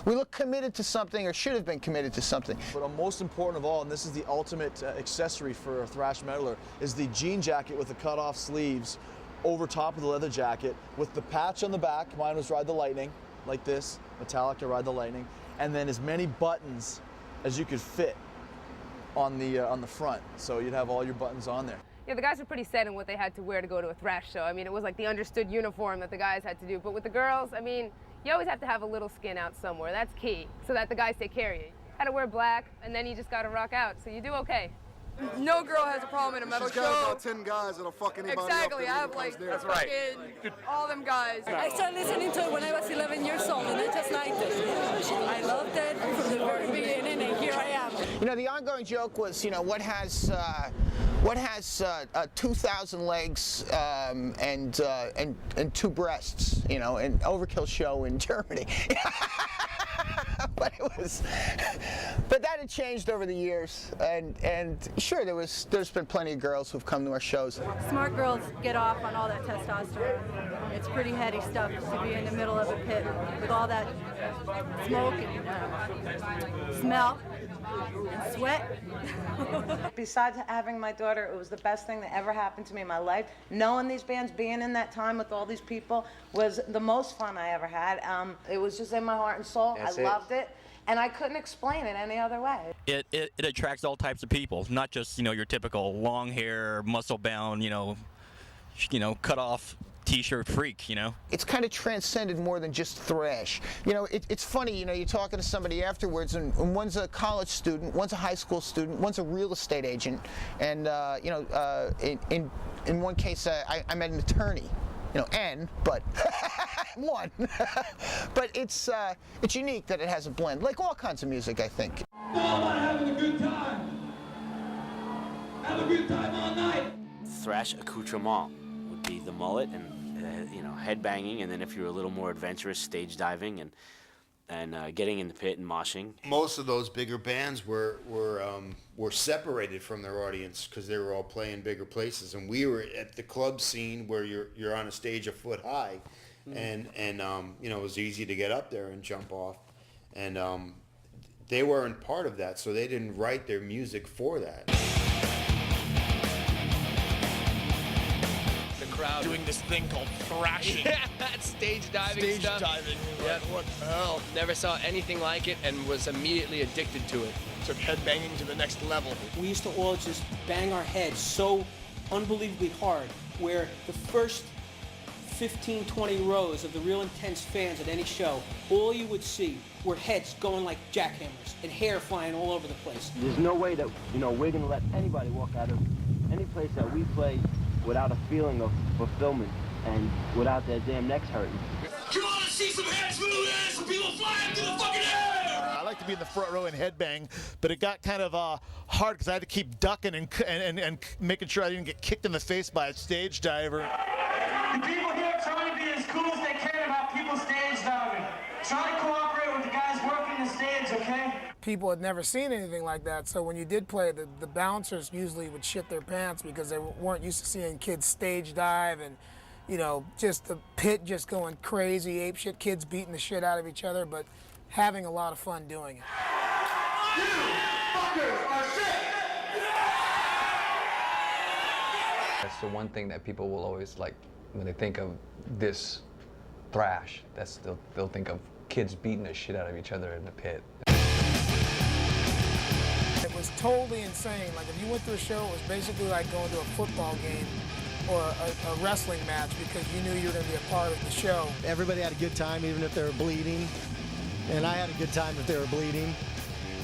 we looked committed to something, or should have been committed to something. But most important of all, and this is the ultimate accessory for a thrash metaler, is the jean jacket with the cut-off sleeves over top of the leather jacket with the patch on the back. Mine was Ride the Lightning, like this, Metallica Ride the Lightning, and then as many buttons as you could fit on the front. So you'd have all your buttons on there. Yeah, the guys were pretty set in what they had to wear to go to a thrash show. I mean, it was like the understood uniform that the guys had to do. But with the girls, I mean, you always have to have a little skin out somewhere. That's key, so that the guys take care of you. You gotta wear black, and then you just gotta rock out, so you do okay. No girl has a problem in a metal She's show. got about 10 guys that'll fuck anybody Exactly, up I have like that's fucking all them guys. I started listening to it when I was 11 years old, and I just liked it. I loved it from the very beginning, and here I am. The ongoing joke was, what has 2,000 legs and 2 breasts, an Overkill show in Germany. But that had changed over the years, and sure, there's been plenty of girls who've come to our shows. Smart girls get off on all that testosterone. It's pretty heady stuff to be in the middle of a pit with all that smoke and smell and sweat. Besides having my daughter, it was the best thing that ever happened to me in my life. Knowing these bands, being in that time with all these people was the most fun I ever had. It was just in my heart and soul. I loved it. and I couldn't explain it any other way. It attracts all types of people, not just, you know, your typical long hair, muscle bound, you know, cut off t-shirt freak, you know. It's kind of transcended more than just thrash. You know, it's funny, you know, you're talking to somebody afterwards, and one's a college student, one's a high school student, one's a real estate agent, and you know, in one case, I met an attorney. You know, but one. But it's unique that it has a blend, like all kinds of music, I think. Having a good time. Have a good time all night. Thrash accoutrement would be the mullet and you know, headbanging, and then if you're a little more adventurous, stage diving and getting in the pit and moshing. Most of those bigger bands were separated from their audience because they were all playing bigger places, and we were at the club scene where you're on a stage a foot high, and you know, it was easy to get up there and jump off, and they weren't part of that, so they didn't write their music for that. Crowd doing this thing called thrashing. Yeah, that's stage diving stuff. Stage diving. Yeah. Like, what the hell? Never saw anything like it and was immediately addicted to it. Took headbanging to the next level. We used to all just bang our heads so unbelievably hard, where the first 15, 20 rows of the real intense fans at any show, all you would see were heads going like jackhammers and hair flying all over the place. There's no way that, you know, we're going to let anybody walk out of any place that we play without a feeling of fulfillment and without their damn necks hurting. Come on and see some heads move in, some people flying through the fucking air! I like to be in the front row and headbang, but it got kind of hard because I had to keep ducking and making sure I didn't get kicked in the face by a stage diver. The people here are trying to be as cool as they can about people stage diving. Try to cooperate with the guys working the stage, okay? People had never seen anything like that, so when you did play, the bouncers usually would shit their pants because they weren't used to seeing kids stage dive and, you know, just the pit just going crazy, ape shit, kids beating the shit out of each other, but having a lot of fun doing it. You fuckers are sick! That's the one thing that people will always, like, when they think of this thrash, they'll think of kids beating the shit out of each other in the pit. It was totally insane. Like, if you went to a show, it was basically like going to a football game or a wrestling match because you knew you were going to be a part of the show. Everybody had a good time, even if they were bleeding. And I had a good time if they were bleeding.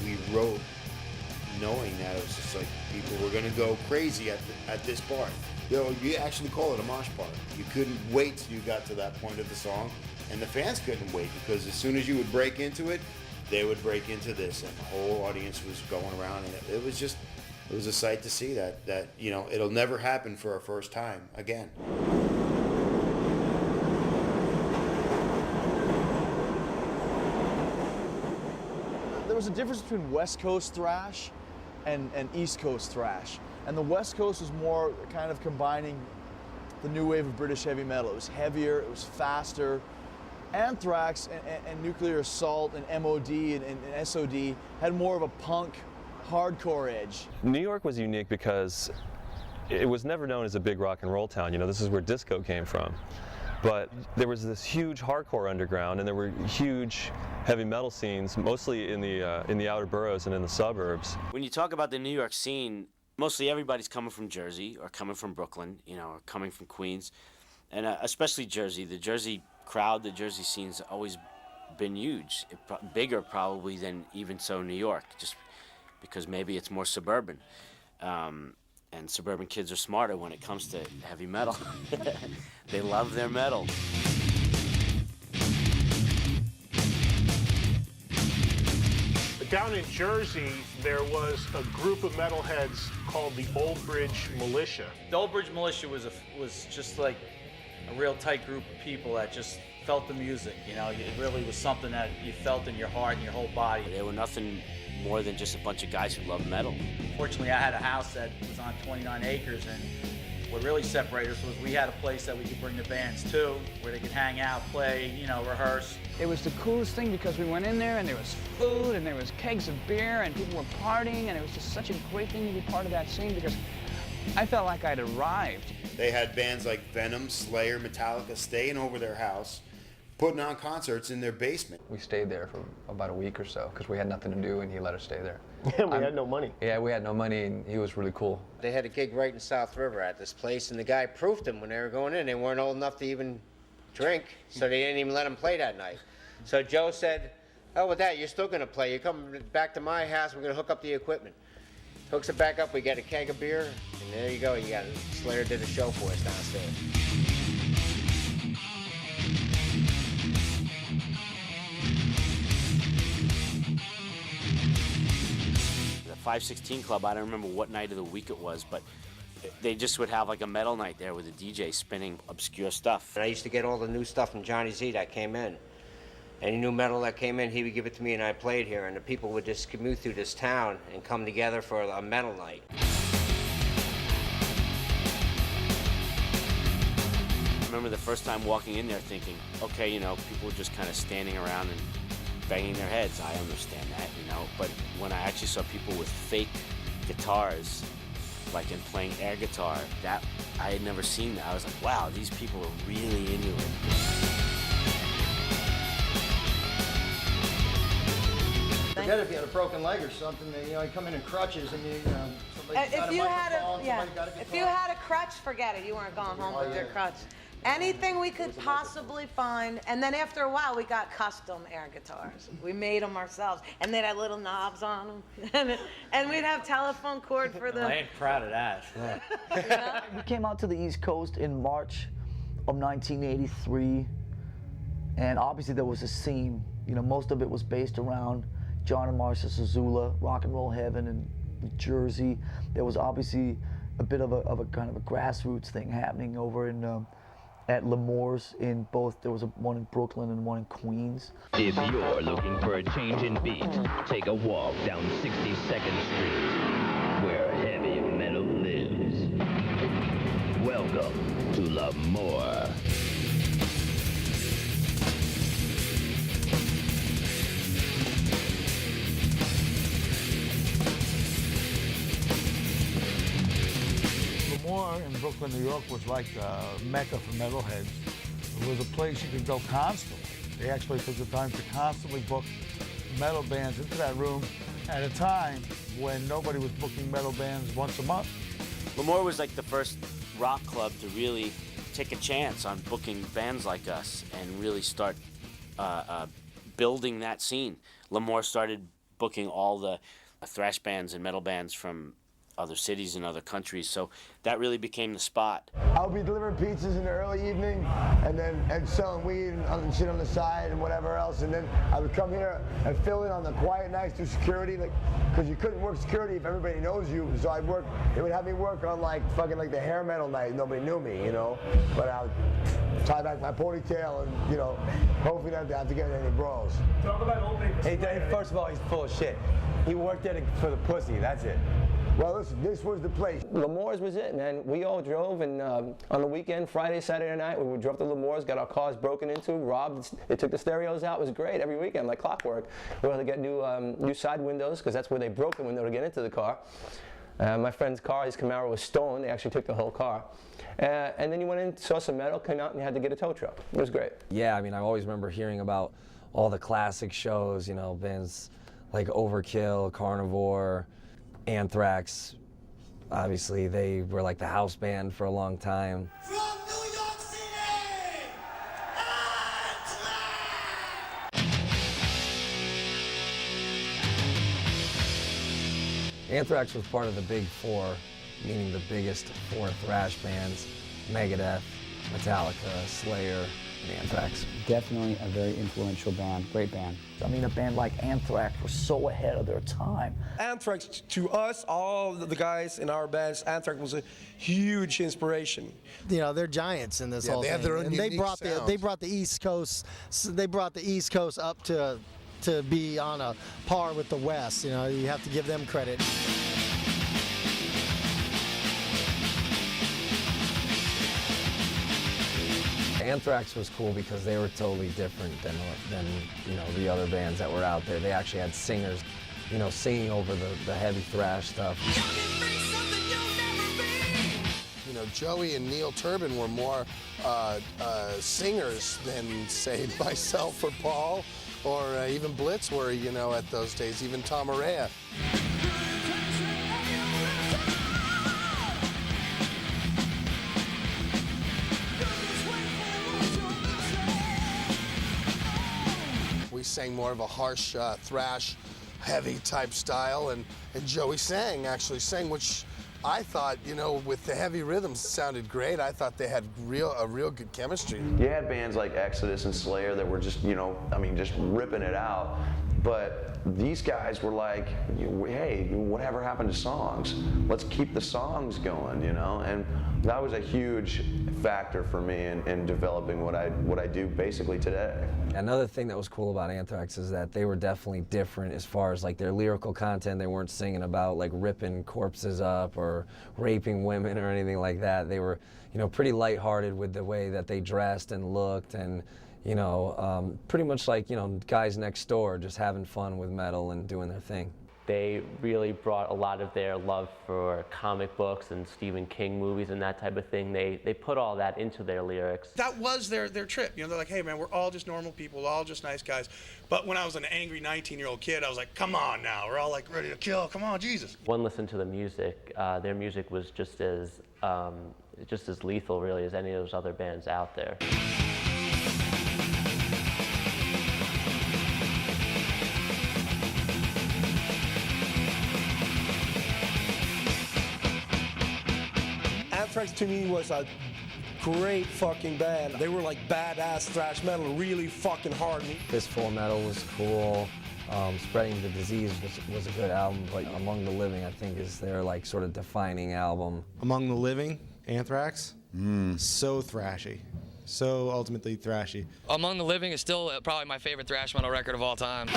We wrote knowing that it was just like people were going to go crazy at this part. You know, you actually call it a mosh part. You couldn't wait till you got to that point of the song, and the fans couldn't wait because as soon as you would break into it, they would break into this, and the whole audience was going around, and it was a sight to see that you know, it'll never happen for our first time again. There was a difference between West Coast thrash and East Coast thrash. And the West Coast was more kind of combining the new wave of British heavy metal. It was heavier, it was faster. Anthrax and Nuclear Assault and MOD and SOD had more of a punk, hardcore edge. New York was unique because it was never known as a big rock and roll town. You know, this is where disco came from. But there was this huge hardcore underground, and there were huge heavy metal scenes, mostly in the outer boroughs and in the suburbs. When you talk about the New York scene, mostly everybody's coming from Jersey or coming from Brooklyn, you know, or coming from Queens, and especially Jersey. The Jersey crowd, the Jersey scene's always been huge, bigger probably than even so New York, just because maybe it's more suburban. And suburban kids are smarter when it comes to heavy metal. They love their metal. Down in Jersey, there was a group of metalheads called the Old Bridge Militia. The Old Bridge Militia was just like a real tight group of people that just felt the music, you know. It really was something that you felt in your heart and your whole body. They were nothing more than just a bunch of guys who loved metal. Fortunately, I had a house that was on 29 acres, and what really separated us was we had a place that we could bring the bands to, where they could hang out, play, you know, rehearse. It was the coolest thing because we went in there and there was food and there was kegs of beer and people were partying, and it was just such a great thing to be part of that scene because I felt like I'd arrived. They had bands like Venom, Slayer, Metallica staying over their house, putting on concerts in their basement. We stayed there for about a week or so because we had nothing to do and he let us stay there. Yeah, we had no money. Yeah, we had no money and he was really cool. They had a gig right in South River at this place, and the guy proofed them when they were going in. They weren't old enough to even drink, so they didn't even let them play that night. So Joe said, "Oh, with that, you're still going to play. You come back to my house, we're going to hook up the equipment." Hooks it back up, we get a keg of beer, and there you go. You got it. Slayer did a show for us downstairs. The 516 Club, I don't remember what night of the week it was, but they just would have like a metal night there with a DJ spinning obscure stuff. And I used to get all the new stuff from Johnny Z that came in. Any new metal that came in, he would give it to me and I played here, and the people would just commute through this town and come together for a metal night. I remember the first time walking in there thinking, okay, you know, people just kind of standing around and banging their heads. I understand that, you know, but when I actually saw people with fake guitars, like and playing air guitar, that I had never seen that. I was like, wow, these people are really into it. Forget if you had a broken leg or something, you know, you come in crutches and you know, somebody's got If you had microphone, a yeah, somebody got a if you had a crutch, forget it. You weren't going home with your crutch. Anything we could possibly find, and then after a while, we got custom air guitars. We made them ourselves, and they had little knobs on them, and we'd have telephone cord for the. I ain't proud of that. We came out to the East Coast in March of 1983, and obviously there was a scene. You know, most of it was based around John and Marcia Zazula, Rock and Roll Heaven in New Jersey. There was obviously a bit of a kind of a grassroots thing happening over in at L'Amour's in both. There was one in Brooklyn and one in Queens. If you're looking for a change in beat, take a walk down 62nd Street, where heavy metal lives. Welcome to L'Amour. L'Amour in Brooklyn, New York was like a mecca for metalheads. It was a place you could go constantly. They actually took the time to constantly book metal bands into that room at a time when nobody was booking metal bands once a month. L'Amour was like the first rock club to really take a chance on booking bands like us and really start building that scene. L'Amour started booking all the thrash bands and metal bands from other cities and other countries, so that really became the spot. I'll be delivering pizzas in the early evening and selling weed and shit on the side and whatever else, and then I would come here and fill in on the quiet nights through security, like, because you couldn't work security if everybody knows you, so they would have me work on like fucking like the hair metal night, nobody knew me, you know, but I would tie back my ponytail and, you know, hopefully not have to get any brawls. Talk about opening. Hey, first of all, he's full of shit. He worked there for the pussy, that's it. Well, this was the place. L'Amour's was it, man. We all drove, and on the weekend, Friday, Saturday night, we drove to L'Amour's, got our cars broken into, robbed. They took the stereos out. It was great every weekend, like clockwork. We were able to get new side windows, because that's where they broke the window to get into the car. My friend's car, his Camaro, was stolen. They actually took the whole car. And then you went in, saw some metal, came out, and you had to get a tow truck. It was great. Yeah, I mean, I always remember hearing about all the classic shows, you know, bands like Overkill, Carnivore, Anthrax. Obviously, they were like the house band for a long time. From New York City, Anthrax was part of the Big Four, meaning the biggest four thrash bands: Megadeth, Metallica, Slayer, and Anthrax. Definitely a very influential band, great band. I mean, a band like Anthrax was so ahead of their time. Anthrax, to us, all the guys in our bands, Anthrax was a huge inspiration. You know, they're giants in this whole thing. Have their own and they unique brought the East Coast. They brought the East Coast up to be on a par with the West. You know, you have to give them credit. Anthrax was cool because they were totally different than you know, the other bands that were out there. They actually had singers, you know, singing over the heavy thrash stuff. You know, Joey and Neil Turbin were more singers than, say, myself or Paul, or even Blitz were, you know, at those days, even Tom Araya. We sang more of a harsh, thrash, heavy type style, and Joey actually sang, which I thought, you know, with the heavy rhythms sounded great. I thought they had a real good chemistry. You had bands like Exodus and Slayer that were just, you know, I mean, just ripping it out. But these guys were like, hey, whatever happened to songs? Let's keep the songs going, you know? And that was a huge factor for me in developing what I do basically today. Another thing that was cool about Anthrax is that they were definitely different as far as like their lyrical content. They weren't singing about like ripping corpses up or raping women or anything like that. They were, you know, pretty lighthearted with the way that they dressed and looked, and you know, pretty much like, you know, guys next door just having fun with metal and doing their thing. They really brought a lot of their love for comic books and Stephen King movies and that type of thing. They put all that into their lyrics. That was their trip. You know, they're like, hey man, we're all just normal people, all just nice guys. But when I was an angry 19-year-old kid, I was like, come on now, we're all like ready to kill, come on, Jesus. One listen to the music, their music was just as lethal really as any of those other bands out there. Anthrax to me was a great fucking band. They were like badass thrash metal, really fucking hard. Fistful of Metal was cool. Spreading the Disease was a good album, but Among the Living, I think, is their like sort of defining album. Among the Living, Anthrax, so thrashy, so ultimately thrashy. Among the Living is still probably my favorite thrash metal record of all time.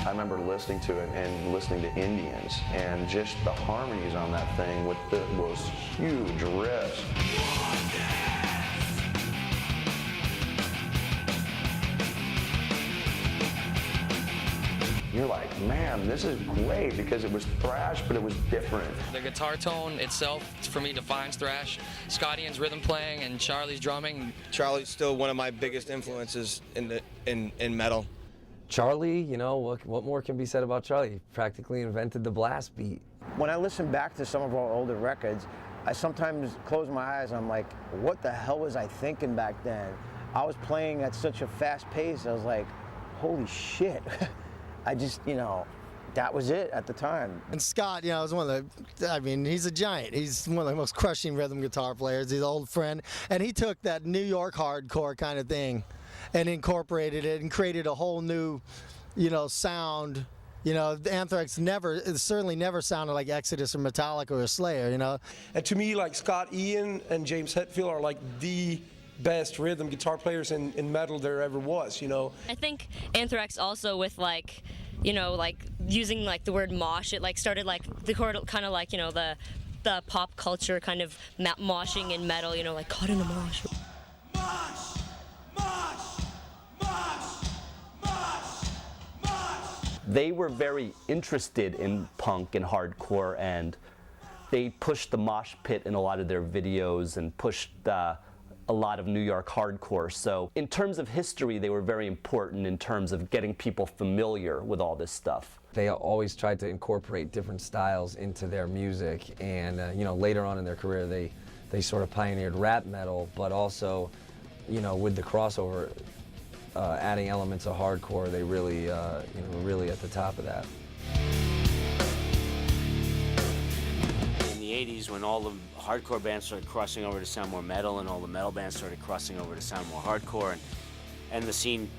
I remember listening to it and listening to Indians, and just the harmonies on that thing with was huge riffs. You're like, man, this is great, because it was thrash, but it was different. The guitar tone itself, for me, defines thrash. Scott Ian's rhythm playing and Charlie's drumming. Charlie's still one of my biggest influences in metal. Charlie, you know, what more can be said about Charlie? He practically invented the blast beat. When I listen back to some of our older records, I sometimes close my eyes and I'm like, what the hell was I thinking back then? I was playing at such a fast pace, I was like, holy shit. I just, you know, that was it at the time. And Scott, you know, is one of the, I mean, he's a giant. He's one of the most crushing rhythm guitar players. He's an old friend. And he took that New York hardcore kind of thing and incorporated it and created a whole new, you know, sound. You know, Anthrax certainly never sounded like Exodus or Metallica or Slayer, you know. And to me, like, Scott Ian and James Hetfield are like the best rhythm guitar players in metal there ever was, you know. I think Anthrax also with like, you know, like using like the word mosh, it like started like the kind of like, you know, the pop culture kind of moshing in metal, you know, like caught in a mosh. They were very interested in punk and hardcore, and they pushed the mosh pit in a lot of their videos and pushed a lot of New York hardcore. So in terms of history, they were very important in terms of getting people familiar with all this stuff. They always tried to incorporate different styles into their music, and you know, later on in their career, they sort of pioneered rap metal, but also, you know, with the crossover, adding elements of hardcore, they really, you know, really at the top of that. In the 80s, when all the hardcore bands started crossing over to sound more metal, and all the metal bands started crossing over to sound more hardcore, and the scene,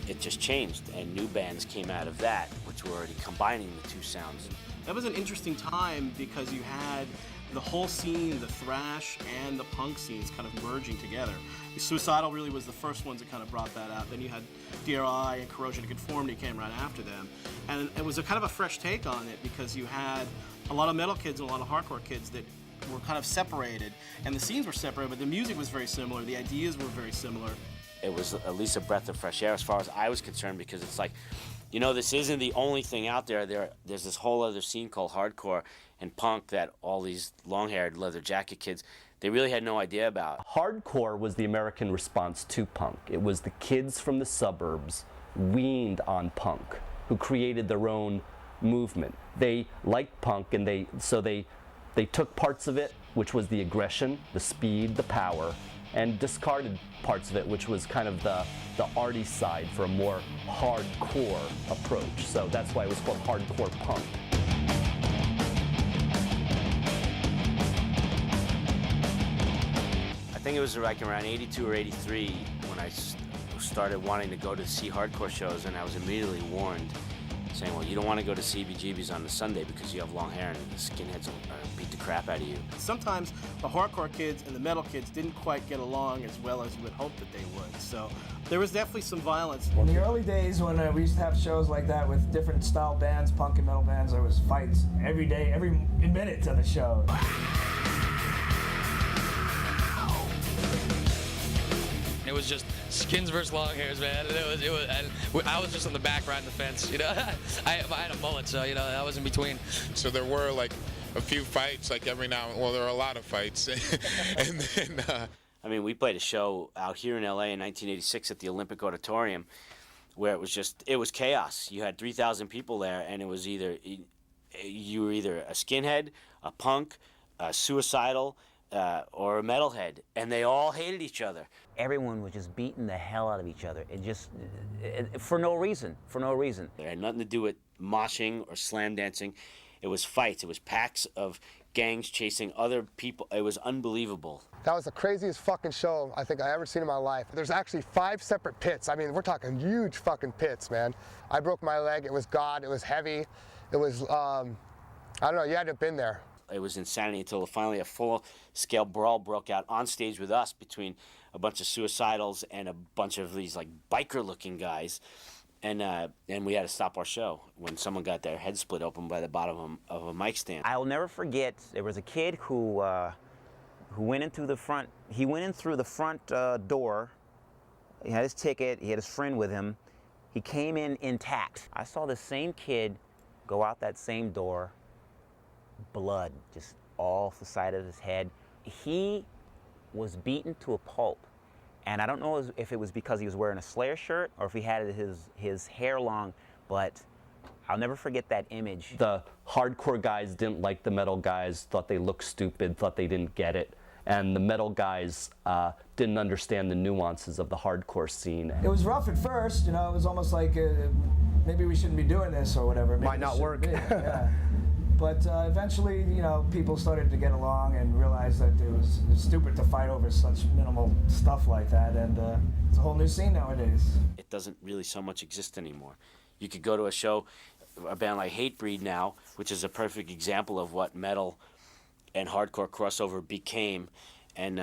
it just changed, and new bands came out of that, which were already combining the two sounds. That was an interesting time because you had the whole scene, the thrash and the punk scenes kind of merging together. Suicidal really was the first ones that kind of brought that out. Then you had DRI and Corrosion of Conformity came right after them. And it was a kind of a fresh take on it because you had a lot of metal kids and a lot of hardcore kids that were kind of separated. And the scenes were separated, but the music was very similar. The ideas were very similar. It was at least a breath of fresh air as far as I was concerned, because it's like you know, this isn't the only thing out there. There's this whole other scene called hardcore and punk that all these long-haired leather jacket kids, they really had no idea about. Hardcore was the American response to punk. It was the kids from the suburbs weaned on punk who created their own movement. They liked punk, and they took parts of it, which was the aggression, the speed, the power, and discarded parts of it, which was kind of the arty side for a more hardcore approach. So that's why it was called hardcore punk. I think it was like around 82 or 83 when I started wanting to go to see hardcore shows, and I was immediately warned, saying, well, you don't want to go to CBGB's on the Sunday because you have long hair and the skinheads will beat the crap out of you. Sometimes the hardcore kids and the metal kids didn't quite get along as well as you would hope that they would. So there was definitely some violence. In the early days when we used to have shows like that with different style bands, punk and metal bands, there was fights every day, every minute of the show. It was just skins versus long hairs, man. And I was just on the back riding the fence, you know. I had a mullet, so, you know, I was in between. So there were like a few fights, like every now and well, there were a lot of fights. And then I mean, we played a show out here in LA in 1986 at the Olympic Auditorium where it was chaos. You had 3,000 people there, and it was you were either a skinhead, a punk, a suicidal, or a metalhead, and they all hated each other. Everyone was just beating the hell out of each other. For no reason. It had nothing to do with moshing or slam dancing. It was fights. It was packs of gangs chasing other people. It was unbelievable. That was the craziest fucking show I think I ever seen in my life. There's actually 5 separate pits. I mean, we're talking huge fucking pits, man. I broke my leg. It was God. It was heavy. It was, I don't know, you had to have been there. It was insanity until finally a full-scale brawl broke out on stage with us between a bunch of suicidals and a bunch of these like biker-looking guys, and we had to stop our show when someone got their head split open by the bottom of a mic stand. I'll never forget. There was a kid who went in through the front. He went in through the front door. He had his ticket. He had his friend with him. He came in intact. I saw the same kid go out that same door. Blood just all off the side of his head. He was beaten to a pulp, and I don't know if it was because he was wearing a Slayer shirt or if he had his hair long, but I'll never forget that image. The hardcore guys didn't like the metal guys, thought they looked stupid, thought they didn't get it, and the metal guys didn't understand the nuances of the hardcore scene. It was rough at first, you know. It was almost like maybe we shouldn't be doing this or whatever. Maybe might not work. Yeah. But eventually, you know, people started to get along and realize that it was stupid to fight over such minimal stuff like that, and it's a whole new scene nowadays. It doesn't really so much exist anymore. You could go to a show, a band like Hatebreed now, which is a perfect example of what metal and hardcore crossover became, and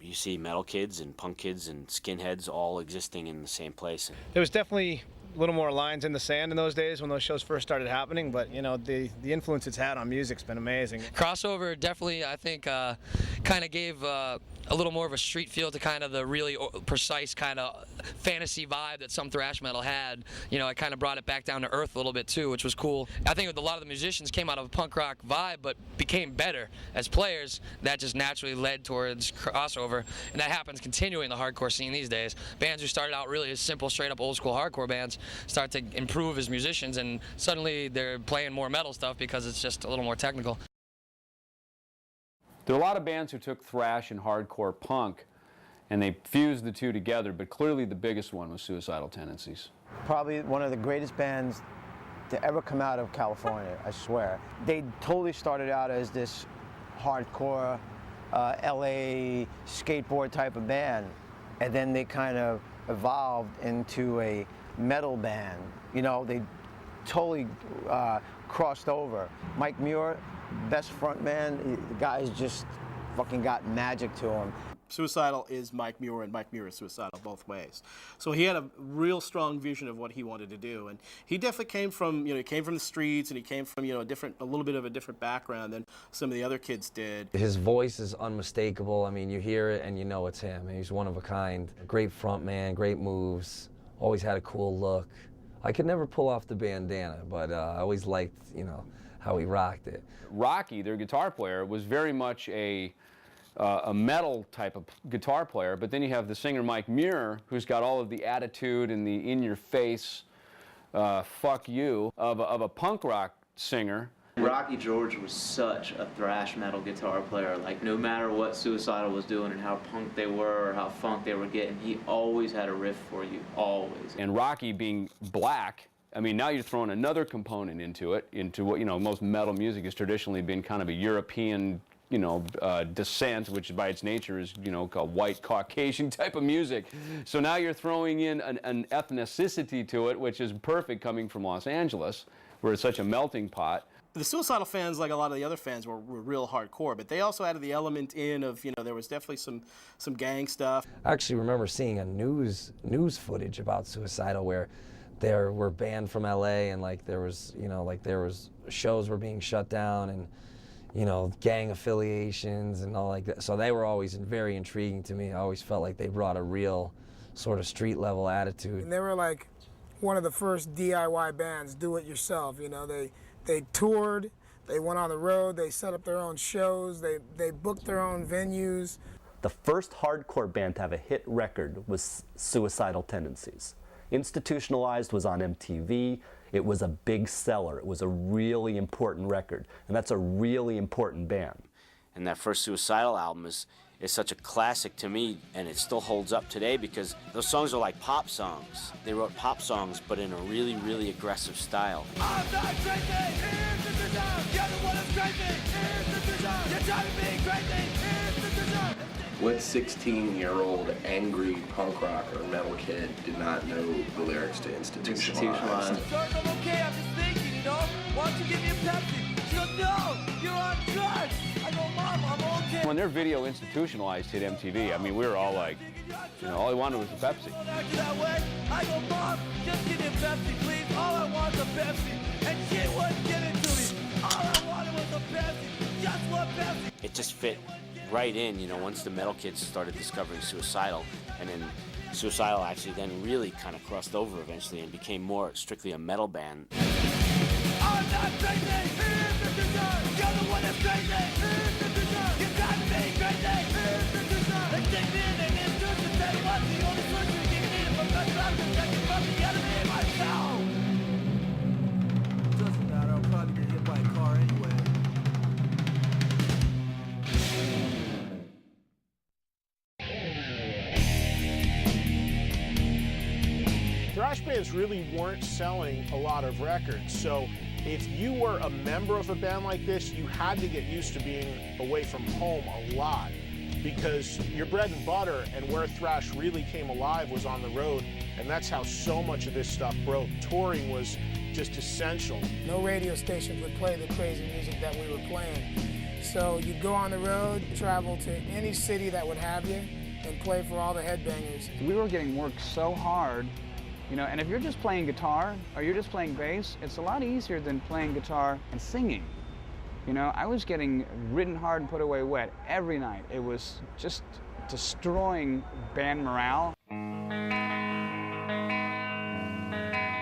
you see metal kids and punk kids and skinheads all existing in the same place. There was definitely a little more lines in the sand in those days when those shows first started happening, but you know, the influence it's had on music's been amazing. Crossover definitely, I think, kind of gave a little more of a street feel to kind of the really precise kind of fantasy vibe that some thrash metal had. You know, it kind of brought it back down to earth a little bit too, which was cool. I think a lot of the musicians came out of a punk rock vibe, but became better as players. That just naturally led towards crossover, and that happens continuing in the hardcore scene these days. Bands who started out really as simple, straight up old school hardcore bands start to improve as musicians, and suddenly they're playing more metal stuff because it's just a little more technical. There are a lot of bands who took thrash and hardcore punk and they fused the two together, but clearly the biggest one was Suicidal Tendencies. Probably one of the greatest bands to ever come out of California, I swear. They totally started out as this hardcore LA skateboard type of band, and then they kind of evolved into a metal band. You know, they totally crossed over. Mike Muir, best front man, the guy's just fucking got magic to him. Suicidal is Mike Muir, and Mike Muir is Suicidal both ways. So he had a real strong vision of what he wanted to do, and he definitely came from, you know, he came from the streets, and he came from, you know, a little bit of a different background than some of the other kids did. His voice is unmistakable. I mean, you hear it and you know it's him. He's one of a kind. Great front man, great moves, always had a cool look. I could never pull off the bandana, but I always liked, you know, how he rocked it. Rocky, their guitar player, was very much a metal type of guitar player, but then you have the singer Mike Muir, who's got all of the attitude and the in-your-face, fuck you, of a punk rock singer. Rocky George was such a thrash metal guitar player. Like, no matter what Suicidal was doing and how punk they were or how funk they were getting, he always had a riff for you, always. And Rocky being black, I mean, now you're throwing another component into it, into what, you know, most metal music has traditionally been kind of a European, you know, descent, which by its nature is, you know, called white Caucasian type of music. So now you're throwing in an ethnicity to it, which is perfect coming from Los Angeles, where it's such a melting pot. The Suicidal fans, like a lot of the other fans, were real hardcore, but they also added the element in of, you know, there was definitely some gang stuff. I actually remember seeing a news footage about Suicidal where they were banned from LA, and like there was, you know, like there was shows were being shut down, and, you know, gang affiliations and all like that. So they were always very intriguing to me. I always felt like they brought a real sort of street level attitude. And they were like one of the first DIY bands, do it yourself, you know. They toured, they went on the road, they set up their own shows, they booked their own venues. The first hardcore band to have a hit record was Suicidal Tendencies. Institutionalized was on MTV. It was a big seller. It was a really important record, and that's a really important band. And that first Suicidal album is such a classic to me, and it still holds up today because those songs are like pop songs. They wrote pop songs, but in a really, really aggressive style. I'm not crazy, here's the design. You're the one that's crazy, here's the design. You're trying to be crazy, here's the design. What 16-year-old angry punk rocker or metal kid did not know the lyrics to Institutionalized? I'm okay, I'm just thinking, you know, why don't you give me a Pepsi? She goes, no, you're on drugs. I go, Mom, I'm okay. When their video Institutionalized hit MTV, I mean, we were all like, you know, all I wanted was a Pepsi. I go, Mom, just give me a Pepsi, please. All I want is a Pepsi. And she wouldn't give it to me. All I wanted was a Pepsi, just one Pepsi. It just fit right in, you know, once the metal kids started discovering Suicidal, and then Suicidal actually then really kind of crossed over eventually and became more strictly a metal band. I'm not crazy, here's the design. You're the one that's crazy, here's the design. You're trying to be crazy, here's the design. They take me in and introduce me, tell you what, the only solution to get in from the top to take it from the enemy myself. Doesn't matter, I'll probably get hit by a car anyway. Thrash bands really weren't selling a lot of records, so if you were a member of a band like this, you had to get used to being away from home a lot, because your bread and butter and where thrash really came alive was on the road, and that's how so much of this stuff broke. Touring was just essential. No radio stations would play the crazy music that we were playing. So you'd go on the road, travel to any city that would have you, and play for all the headbangers. We were getting worked so hard. You know, and if you're just playing guitar or you're just playing bass, it's a lot easier than playing guitar and singing. You know, I was getting ridden hard and put away wet every night. It was just destroying band morale.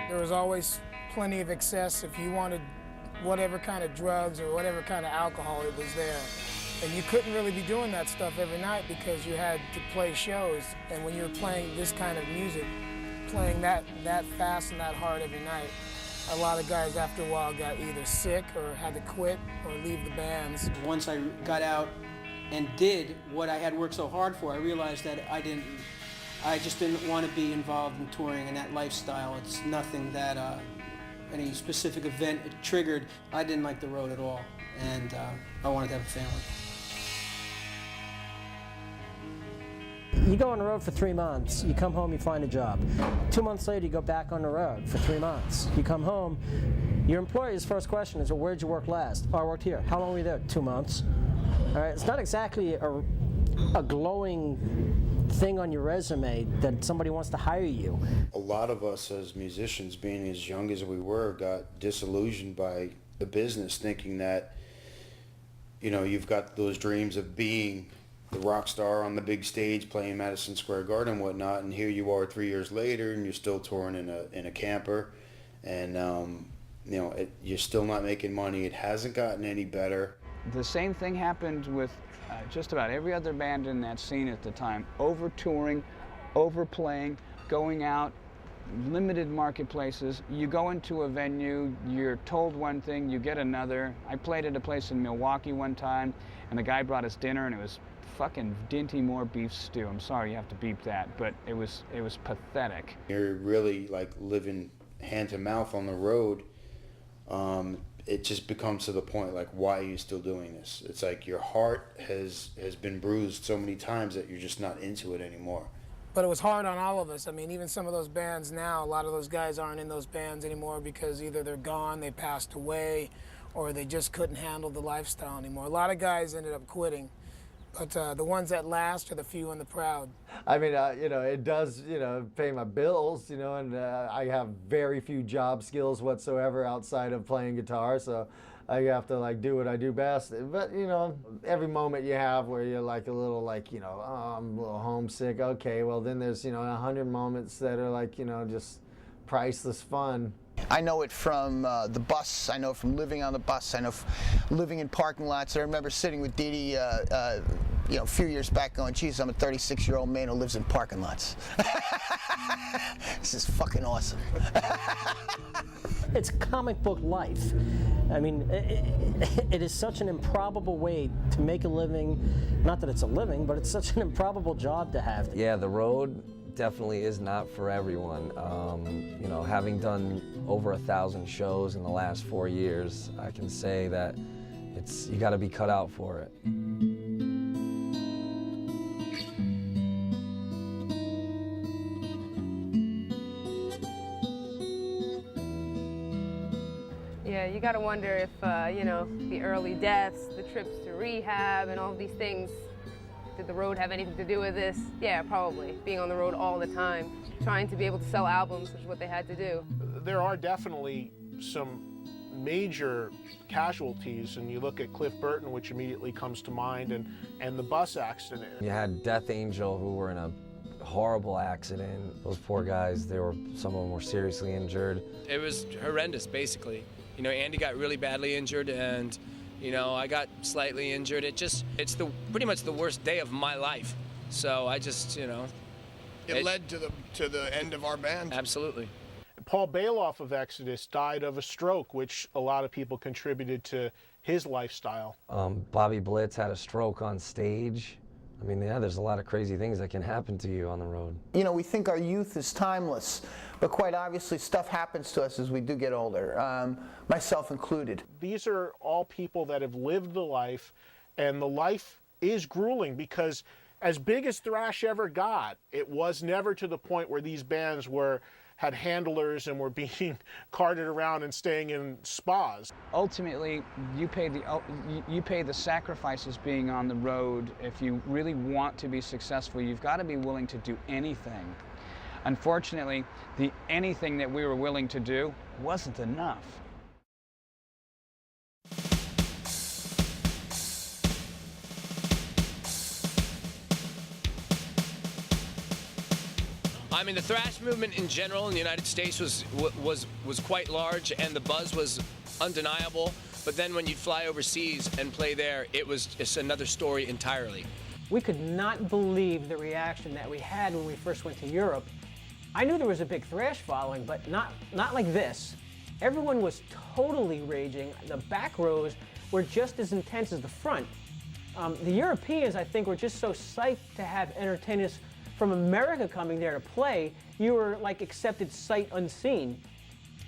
There was always plenty of excess. If you wanted whatever kind of drugs or whatever kind of alcohol, it was there. And you couldn't really be doing that stuff every night because you had to play shows. And when you were playing this kind of music, playing that fast and that hard every night, a lot of guys after a while got either sick or had to quit or leave the bands. Once I got out and did what I had worked so hard for, I realized that I just didn't want to be involved in touring and that lifestyle. It's nothing that any specific event it triggered. I didn't like the road at all, and I wanted to have a family. You go on the road for 3 months, you come home, you find a job. 2 months later, you go back on the road for 3 months. You come home, your employer's first question is, well, where'd you work last? Oh, I worked here. How long were you there? 2 months. All right, it's not exactly a glowing thing on your resume that somebody wants to hire you. A lot of us as musicians, being as young as we were, got disillusioned by the business, thinking that, you know, you've got those dreams of being the rock star on the big stage playing Madison Square Garden and whatnot, and here you are 3 years later and you're still touring in a camper and you know, you're still not making money. It hasn't gotten any better. The same thing happened with just about every other band in that scene at the time. Over-touring, overplaying, going out, limited marketplaces. You go into a venue, you're told one thing, you get another. I played at a place in Milwaukee one time, and the guy brought us dinner, and it was fucking Dinty Moore beef stew. I'm sorry you have to beep that, but it was pathetic. You're really like living hand to mouth on the road. It just becomes to the point like, why are you still doing this? It's like your heart has been bruised so many times that you're just not into it anymore. But it was hard on all of us. I mean, even some of those bands now, a lot of those guys aren't in those bands anymore because either they're gone, they passed away, or they just couldn't handle the lifestyle anymore. A lot of guys ended up quitting. But the ones that last are the few and the proud. I mean, you know, it does, you know, pay my bills, you know, and I have very few job skills whatsoever outside of playing guitar, so I have to, like, do what I do best. But, you know, every moment you have where you're, like, a little, like, you know, oh, I'm a little homesick, okay, well, then there's, you know, 100 moments that are, like, you know, just priceless fun. I know it from the bus. I know it from living on the bus. I know living in parking lots. I remember sitting with Dee Dee, you know, a few years back going, geez, I'm a 36-year-old man who lives in parking lots. This is fucking awesome. It's comic book life. I mean, it is such an improbable way to make a living. Not that it's a living, but it's such an improbable job to have. Yeah, the road definitely is not for everyone. You know, having done over 1,000 shows in the last 4 years, I can say that you got to be cut out for it. Yeah, you got to wonder if, you know, the early deaths, the trips to rehab, and all these things, did the road have anything to do with this? Yeah, probably. Being on the road all the time, trying to be able to sell albums, which is what they had to do. There are definitely some major casualties, and you look at Cliff Burton, which immediately comes to mind, and the bus accident. You had Death Angel, who were in a horrible accident. Those poor guys, some of them were seriously injured. It was horrendous, basically. You know, Andy got really badly injured, and you know, I got slightly injured. It's pretty much the worst day of my life. So I just, you know. It led to the end of our band. Absolutely. Paul Bailoff of Exodus died of a stroke, which a lot of people contributed to his lifestyle. Bobby Blitz had a stroke on stage. I mean, yeah, there's a lot of crazy things that can happen to you on the road. You know, we think our youth is timeless, but quite obviously stuff happens to us as we do get older, myself included. These are all people that have lived the life, and the life is grueling because as big as thrash ever got, it was never to the point where these bands had handlers and were being carted around and staying in spas. Ultimately, you pay the sacrifices being on the road. If you really want to be successful, you've got to be willing to do anything. Unfortunately, the anything that we were willing to do wasn't enough. I mean, the thrash movement in general in the United States was quite large, and the buzz was undeniable. But then when you'd fly overseas and play there, it's another story entirely. We could not believe the reaction that we had when we first went to Europe. I knew there was a big thrash following, but not like this. Everyone was totally raging. The back rows were just as intense as the front. The Europeans, I think, were just so psyched to have entertainers from America coming there to play. You were like accepted sight unseen.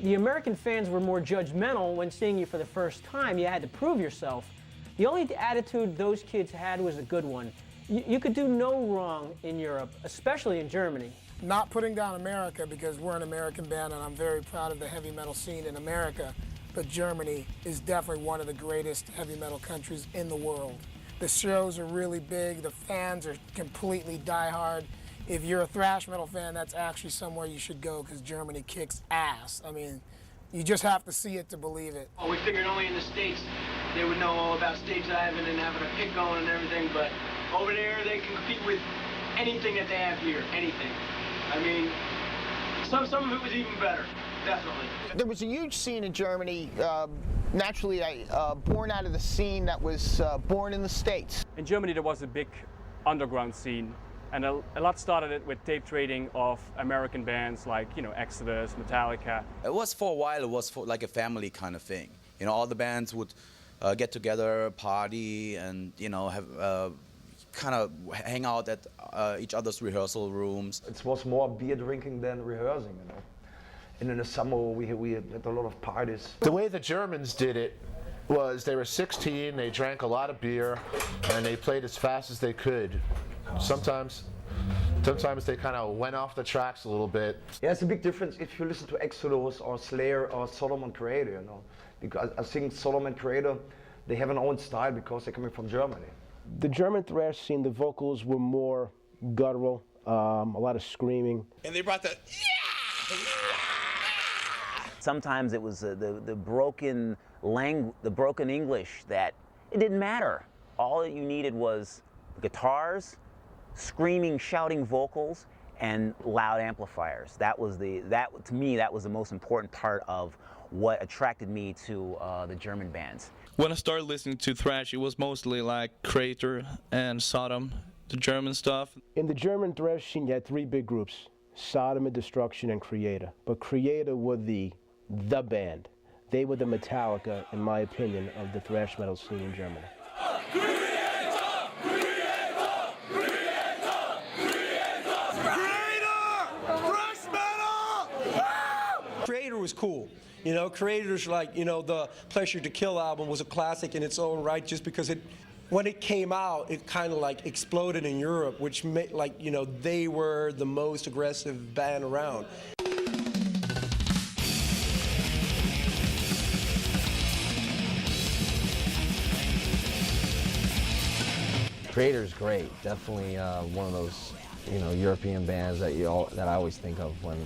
The American fans were more judgmental when seeing you for the first time. You had to prove yourself. The only attitude those kids had was a good one. You could do no wrong in Europe, especially in Germany. Not putting down America, because we're an American band and I'm very proud of the heavy metal scene in America, but Germany is definitely one of the greatest heavy metal countries in the world. The shows are really big, the fans are completely diehard. If you're a thrash metal fan, that's actually somewhere you should go, because Germany kicks ass. I mean, you just have to see it to believe it. Oh, we figured only in the States they would know all about stage diving and having a pit going and everything, but over there they can compete with anything that they have here, anything. I mean, some of it was even better. definitely. There was a huge scene in Germany, naturally born out of the scene that was born in the States. In Germany there was a big underground scene, and a lot started it with tape trading of American bands like, you know, Exodus, Metallica. It was for a while, it was for like a family kind of thing. You know, all the bands would get together, party, and, you know, have kind of hang out at each other's rehearsal rooms. It was more beer drinking than rehearsing, you know. And in the summer we had a lot of parties. The way the Germans did it was they were 16, they drank a lot of beer, and they played as fast as they could. Sometimes they kind of went off the tracks a little bit. Yeah, it's a big difference if you listen to Exodus or Slayer or Sodom and Creator, you know. Because I think Sodom and Creator, they have an own style because they're coming from Germany. The German thrash scene, the vocals were more guttural, a lot of screaming. And they brought the Sometimes it was the broken the broken English that it didn't matter. All that you needed was guitars, screaming, shouting vocals, and loud amplifiers. To me, that was the most important part of what attracted me to the German bands. When I started listening to thrash, it was mostly like Crater and Sodom, the German stuff. In the German thrash scene, you had three big groups: Sodom and Destruction and Creator. But Creator were the band. They were the Metallica, in my opinion, of the thrash metal scene in Germany. Creator was cool. You know, Creator's like, you know, the Pleasure to Kill album was a classic in its own right just because when it came out, it kind of like exploded in Europe, which made, like, you know, they were the most aggressive band around. Creator's great. Definitely one of those, you know, European bands that I always think of when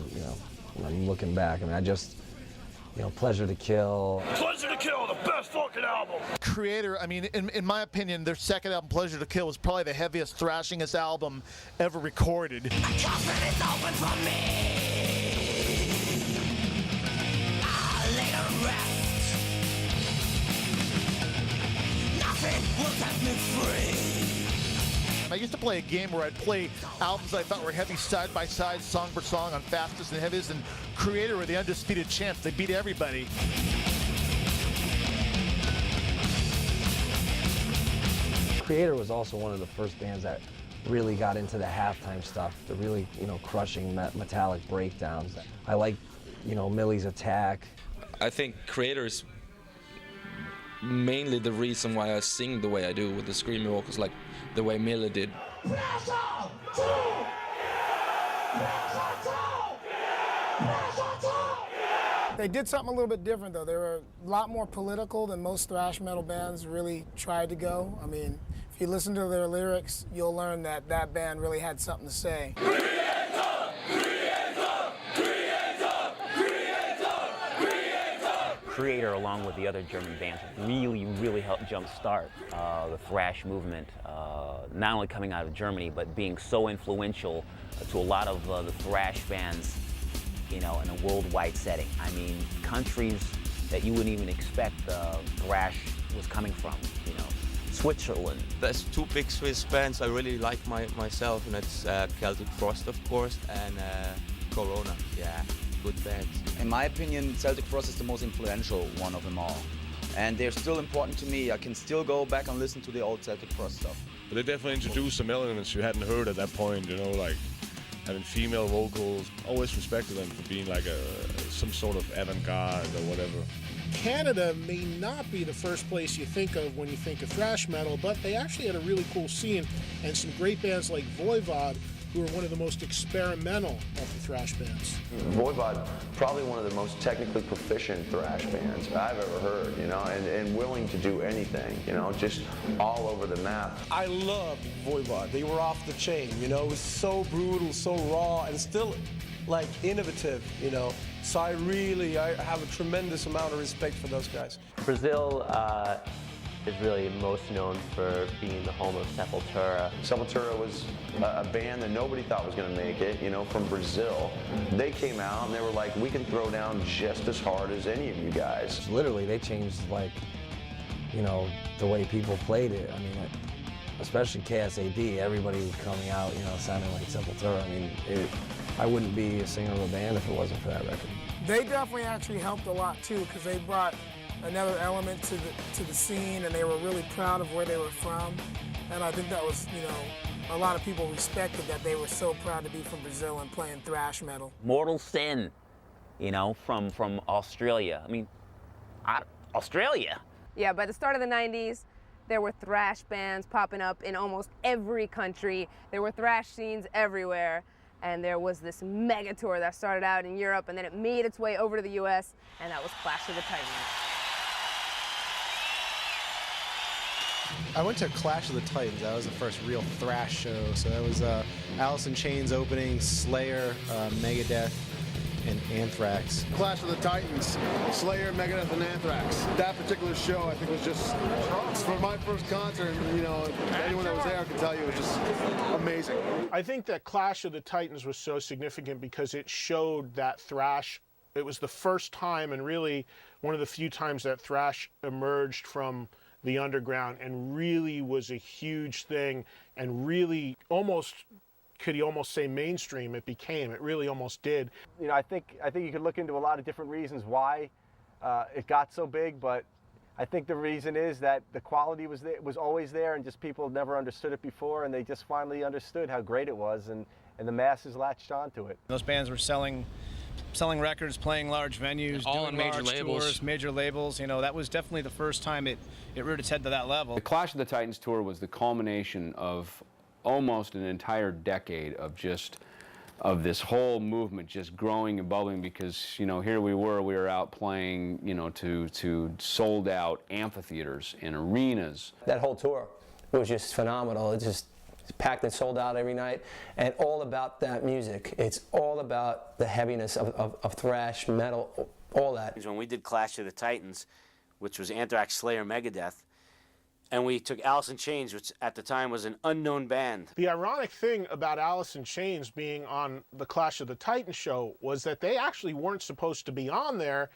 I'm looking back. I mean, Pleasure to Kill. Pleasure to Kill, the best fucking album. Creator, I mean, in my opinion, their second album, Pleasure to Kill, was probably the heaviest, thrashingest album ever recorded. Coffin is open for me. I'll lay to rest. Nothing will set me free. I used to play a game where I'd play albums I thought were heavy side by side, song for song, on fastest and heaviest, and Creator were the undisputed champs. They beat everybody. Creator was also one of the first bands that really got into the halftime stuff, the really, crushing metallic breakdowns. I like, Millie's Attack. I think Creator is mainly the reason why I sing the way I do with the screaming vocals, like the way Miller did. They did something a little bit different, though. They were a lot more political than most thrash metal bands really tried to go. I mean, if you listen to their lyrics, you'll learn that that band really had something to say. Creator, along with the other German bands, really helped jumpstart the thrash movement, not only coming out of Germany, but being so influential to a lot of the thrash bands, in a worldwide setting. I mean, countries that you wouldn't even expect thrash was coming from, Switzerland. There's two big Swiss bands I really like myself, and it's Celtic Frost, of course, and Corona. Yeah. Good bands. In my opinion, Celtic Frost is the most influential one of them all. And they're still important to me. I can still go back and listen to the old Celtic Frost stuff. But they definitely introduced some elements you hadn't heard at that point, like having female vocals. Always respected them for being like some sort of avant-garde or whatever. Canada may not be the first place you think of when you think of thrash metal, but they actually had a really cool scene and some great bands like Voivod, who are one of the most experimental of the thrash bands. Voivod, probably one of the most technically proficient thrash bands I've ever heard, and willing to do anything, just all over the map. I loved Voivod. They were off the chain, it was so brutal, so raw, and still, like, innovative, So I have a tremendous amount of respect for those guys. Brazil is really most known for being the home of Sepultura. Sepultura was a band that nobody thought was going to make it, you know, from Brazil. They came out and they were like, we can throw down just as hard as any of you guys. Literally, they changed, like, you know, the way people played it. I mean, especially KSAD, everybody was coming out, you know, sounding like Sepultura. I mean, I wouldn't be a singer of a band if it wasn't for that record. They definitely actually helped a lot too, because they brought another element to the scene, and they were really proud of where they were from. And I think that was, you know, a lot of people respected that they were so proud to be from Brazil and playing thrash metal. Mortal Sin, you know, from Australia. I mean, Australia. Yeah, by the start of the 90s, there were thrash bands popping up in almost every country. There were thrash scenes everywhere. And there was this mega tour that started out in Europe, and then it made its way over to the US, and that was Clash of the Titans. I went to Clash of the Titans. That was the first real thrash show. So that was Alice in Chains opening, Slayer, Megadeth, and Anthrax. Clash of the Titans, Slayer, Megadeth, and Anthrax. That particular show, I think, was just, for my first concert, you know, anyone that was there could tell you it was just amazing. I think that Clash of the Titans was so significant because it showed that thrash. It was the first time, and really one of the few times, that thrash emerged from the underground and really was a huge thing, and really could you almost say mainstream it became. It really almost did. You know, I think you could look into a lot of different reasons why it got so big, but I think the reason is that the quality was always there, and just people never understood it before, and they just finally understood how great it was, and the masses latched onto it. Those bands were selling records, playing large venues, all doing on major large labels. tours, major labels. You know, that was definitely the first time it reared its head to that level. The Clash of the Titans tour was the culmination of almost an entire decade of this whole movement just growing and bubbling, because, you know, here we were out playing, you know, to sold out amphitheaters and arenas. That whole tour was just phenomenal. It just packed and sold out every night, and all about that music. It's all about the heaviness of thrash, metal, all that. When we did Clash of the Titans, which was Anthrax, Slayer, Megadeth, and we took Alice in Chains, which at the time was an unknown band. The ironic thing about Alice in Chains being on the Clash of the Titans show was that they actually weren't supposed to be on there.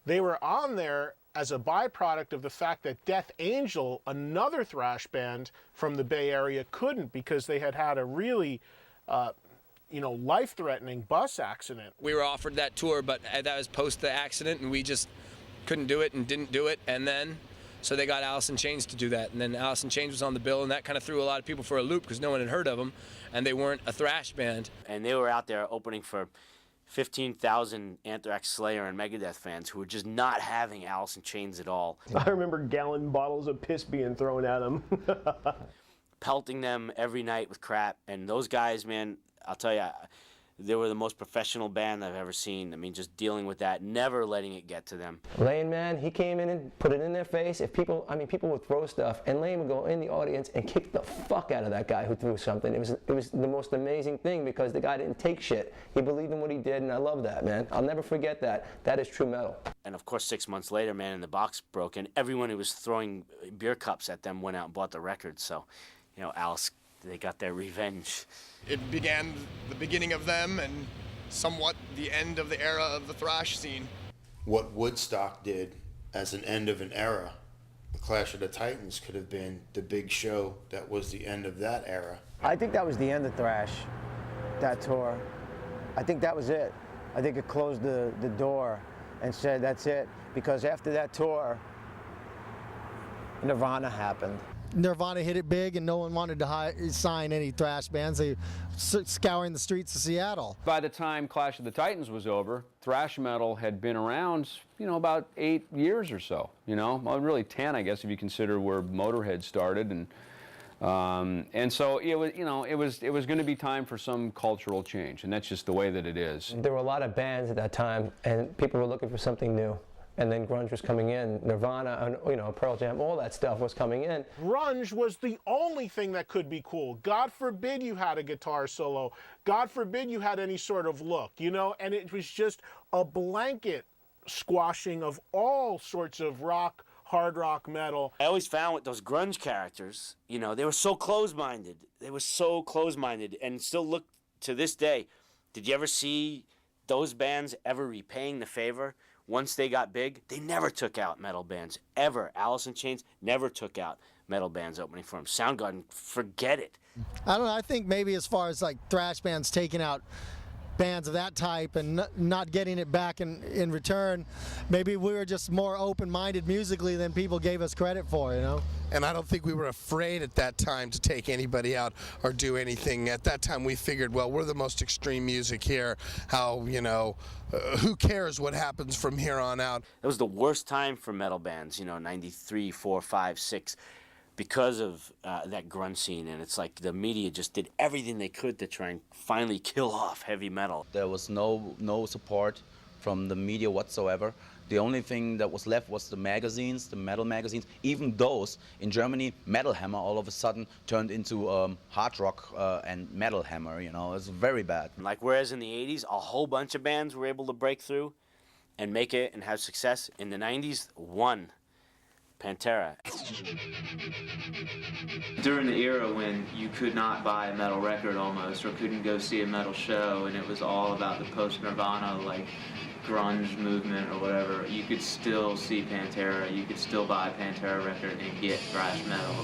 They were on there as a byproduct of the fact that Death Angel, another thrash band from the Bay Area, couldn't, because they had a really, you know, life-threatening bus accident. We were offered that tour, but that was post the accident, and we just couldn't do it and didn't do it, and then so they got Alice in Chains to do that, and then Alice in Chains was on the bill, and that kind of threw a lot of people for a loop because no one had heard of them, and they weren't a thrash band. And they were out there opening for 15,000 Anthrax, Slayer, and Megadeth fans who were just not having Alice in Chains at all. I remember gallon bottles of piss being thrown at them. Pelting them every night with crap, and those guys, man, I'll tell you, they were the most professional band I've ever seen. I mean, just dealing with that, never letting it get to them. Lane, man, he came in and put it in their face. If people would throw stuff, and Lane would go in the audience and kick the fuck out of that guy who threw something. It was the most amazing thing, because the guy didn't take shit. He believed in what he did, and I love that, man. I'll never forget that. That is true metal. And of course, 6 months later, man, and the box broke, and everyone who was throwing beer cups at them went out and bought the record. So, you know, Alice, they got their revenge. It began the beginning of them and somewhat the end of the era of the thrash scene. What Woodstock did as an end of an era, the Clash of the Titans could have been the big show that was the end of that era. I think that was the end of thrash, that tour. I think that was it. I think it closed the door and said that's it, because after that tour, Nirvana happened. Nirvana hit it big, and no one wanted to sign any thrash bands. They were scouring the streets of Seattle. By the time Clash of the Titans was over, thrash metal had been around, you know, about 8 years or so. You know, well, really 10, I guess, if you consider where Motorhead started, and so it was, you know, it was going to be time for some cultural change, and that's just the way that it is. There were a lot of bands at that time, and people were looking for something new. And then grunge was coming in, Nirvana, you know, Pearl Jam, all that stuff was coming in. Grunge was the only thing that could be cool. God forbid you had a guitar solo. God forbid you had any sort of look, you know? And it was just a blanket squashing of all sorts of rock, hard rock metal. I always found with those grunge characters, you know, they were so close-minded. They were so close-minded, and still look to this day. Did you ever see those bands ever repaying the favor? Once they got big, they never took out metal bands, ever. Alice in Chains never took out metal bands opening for them. Soundgarden, forget it. I don't know. I think maybe as far as like thrash bands taking out bands of that type and not getting it back in return, maybe we were just more open-minded musically than people gave us credit for, you know? And I don't think we were afraid at that time to take anybody out or do anything. At that time we figured, well, we're the most extreme music here. How, you know, who cares what happens from here on out? It was the worst time for metal bands, you know, 93, 4, 5, 6, because of that grunge scene. And it's like the media just did everything they could to try and finally kill off heavy metal. There was no support from the media whatsoever. The only thing that was left was the magazines, the metal magazines. Even those, in Germany, Metal Hammer all of a sudden turned into hard rock and Metal Hammer, you know, it's very bad. Like whereas in the 80s, a whole bunch of bands were able to break through and make it and have success. In the 90s, one, Pantera. During the era when you could not buy a metal record almost, or couldn't go see a metal show, and it was all about the post-Nirvana, like, grunge movement or whatever, you could still see Pantera, you could still buy a Pantera record and get thrash metal.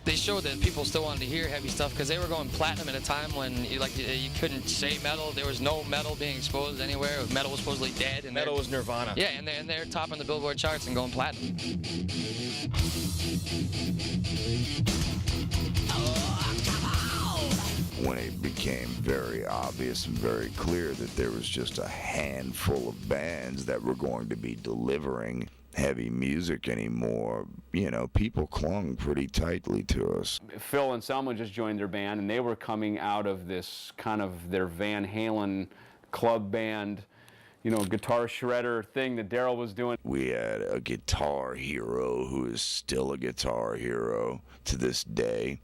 They showed that people still wanted to hear heavy stuff because they were going platinum at a time when you couldn't say metal. There was no metal being exposed anywhere. Metal was supposedly dead. And metal was Nirvana. Yeah, and they're topping the Billboard charts and going platinum. When it became very obvious and very clear that there was just a handful of bands that were going to be delivering heavy music anymore, you know, people clung pretty tightly to us. Phil and Selma just joined their band, and they were coming out of this kind of their Van Halen club band, you know, guitar shredder thing that Daryl was doing. We had a guitar hero who is still a guitar hero to this day.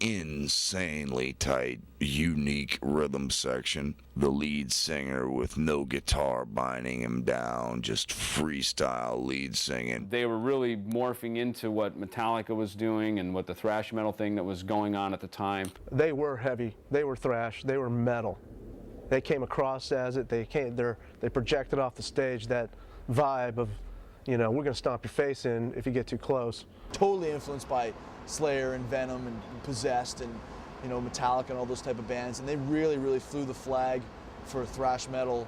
Insanely tight, unique rhythm section. The lead singer with no guitar binding him down, just freestyle lead singing. They were really morphing into what Metallica was doing and what the thrash metal thing that was going on at the time. They were heavy, they were thrash, they were metal. They came across as it, they projected off the stage that vibe of, you know, we're gonna stomp your face in if you get too close. Totally influenced by Slayer and Venom and Possessed and, you know, Metallica and all those type of bands, and they really flew the flag for thrash metal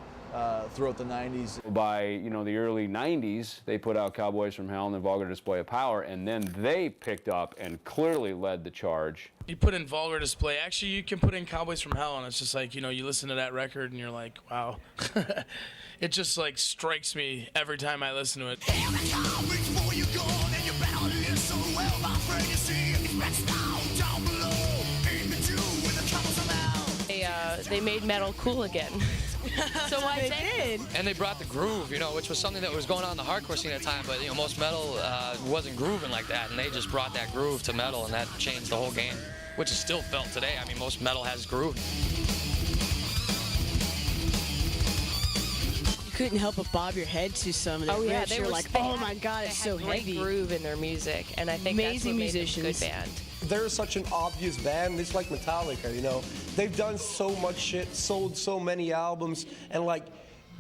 throughout the 90s. By, you know, the early 90s, they put out Cowboys from Hell and the Vulgar Display of Power, and then they picked up and clearly led the charge. You put in Vulgar Display. Actually, you can put in Cowboys from Hell, and it's just like, you know, you listen to that record and you're like, wow. It just like strikes me every time I listen to it. They made metal cool again. So why they did. And they brought the groove, you know, which was something that was going on in the hardcore scene at the time, but, you know, most metal wasn't grooving like that, and they just brought that groove to metal, and that changed the whole game, which is still felt today. I mean, most metal has groove. You couldn't help but bob your head to some of the riffs. They were were like, oh my God, it's so great heavy. Groove in their music, and I think Amazing that's what musicians. made them a good band. They're such an obvious band. It's like Metallica, you know. They've done so much shit, sold so many albums, and like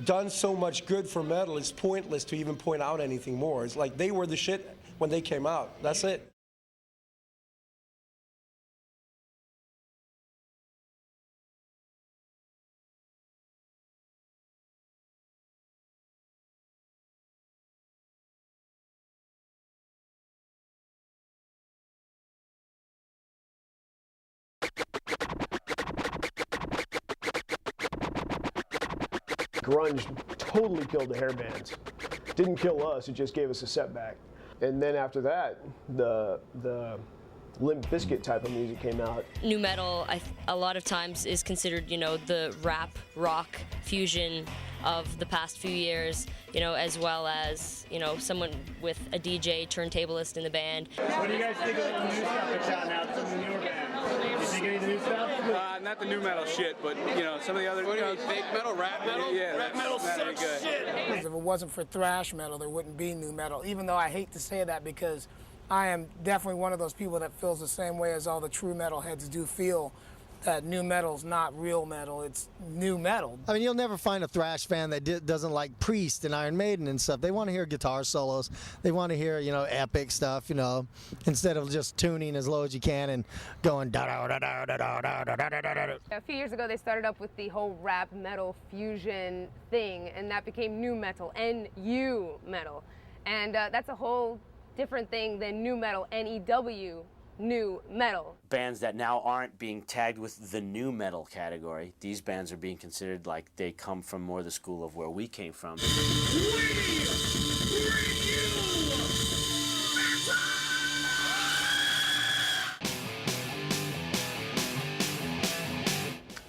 done so much good for metal. It's pointless to even point out anything more. It's like they were the shit when they came out. That's it. Grunge totally killed the hair bands. Didn't kill us, it just gave us a setback. And then after that, the Limp Bizkit type of music came out. Nu metal, a lot of times, is considered, the rap, rock fusion of the past few years, as well as, someone with a DJ, turntablist in the band. What do you guys think of the new stuff that's out now, some of the newer bands? Do you think any of the new stuff? Not the new metal shit, but, some of the other... fake metal, rap metal? Yeah, rap metal sucks shit! If it wasn't for thrash metal, there wouldn't be nu metal, even though I hate to say that because I am definitely one of those people that feels the same way as all the true metalheads do feel, that nu metal's not real metal, it's new metal. I mean, you'll never find a thrash fan that doesn't like Priest and Iron Maiden and stuff. They want to hear guitar solos. They want to hear, epic stuff, instead of just tuning as low as you can and going da da da da da da da da da da da. A few years ago, they started up with the whole rap metal fusion thing, and that became nu metal, N-U metal. And that's a whole different thing than nu metal, N-E-W, nu metal. Bands that now aren't being tagged with the nu metal category, these bands are being considered like they come from more the school of where we came from.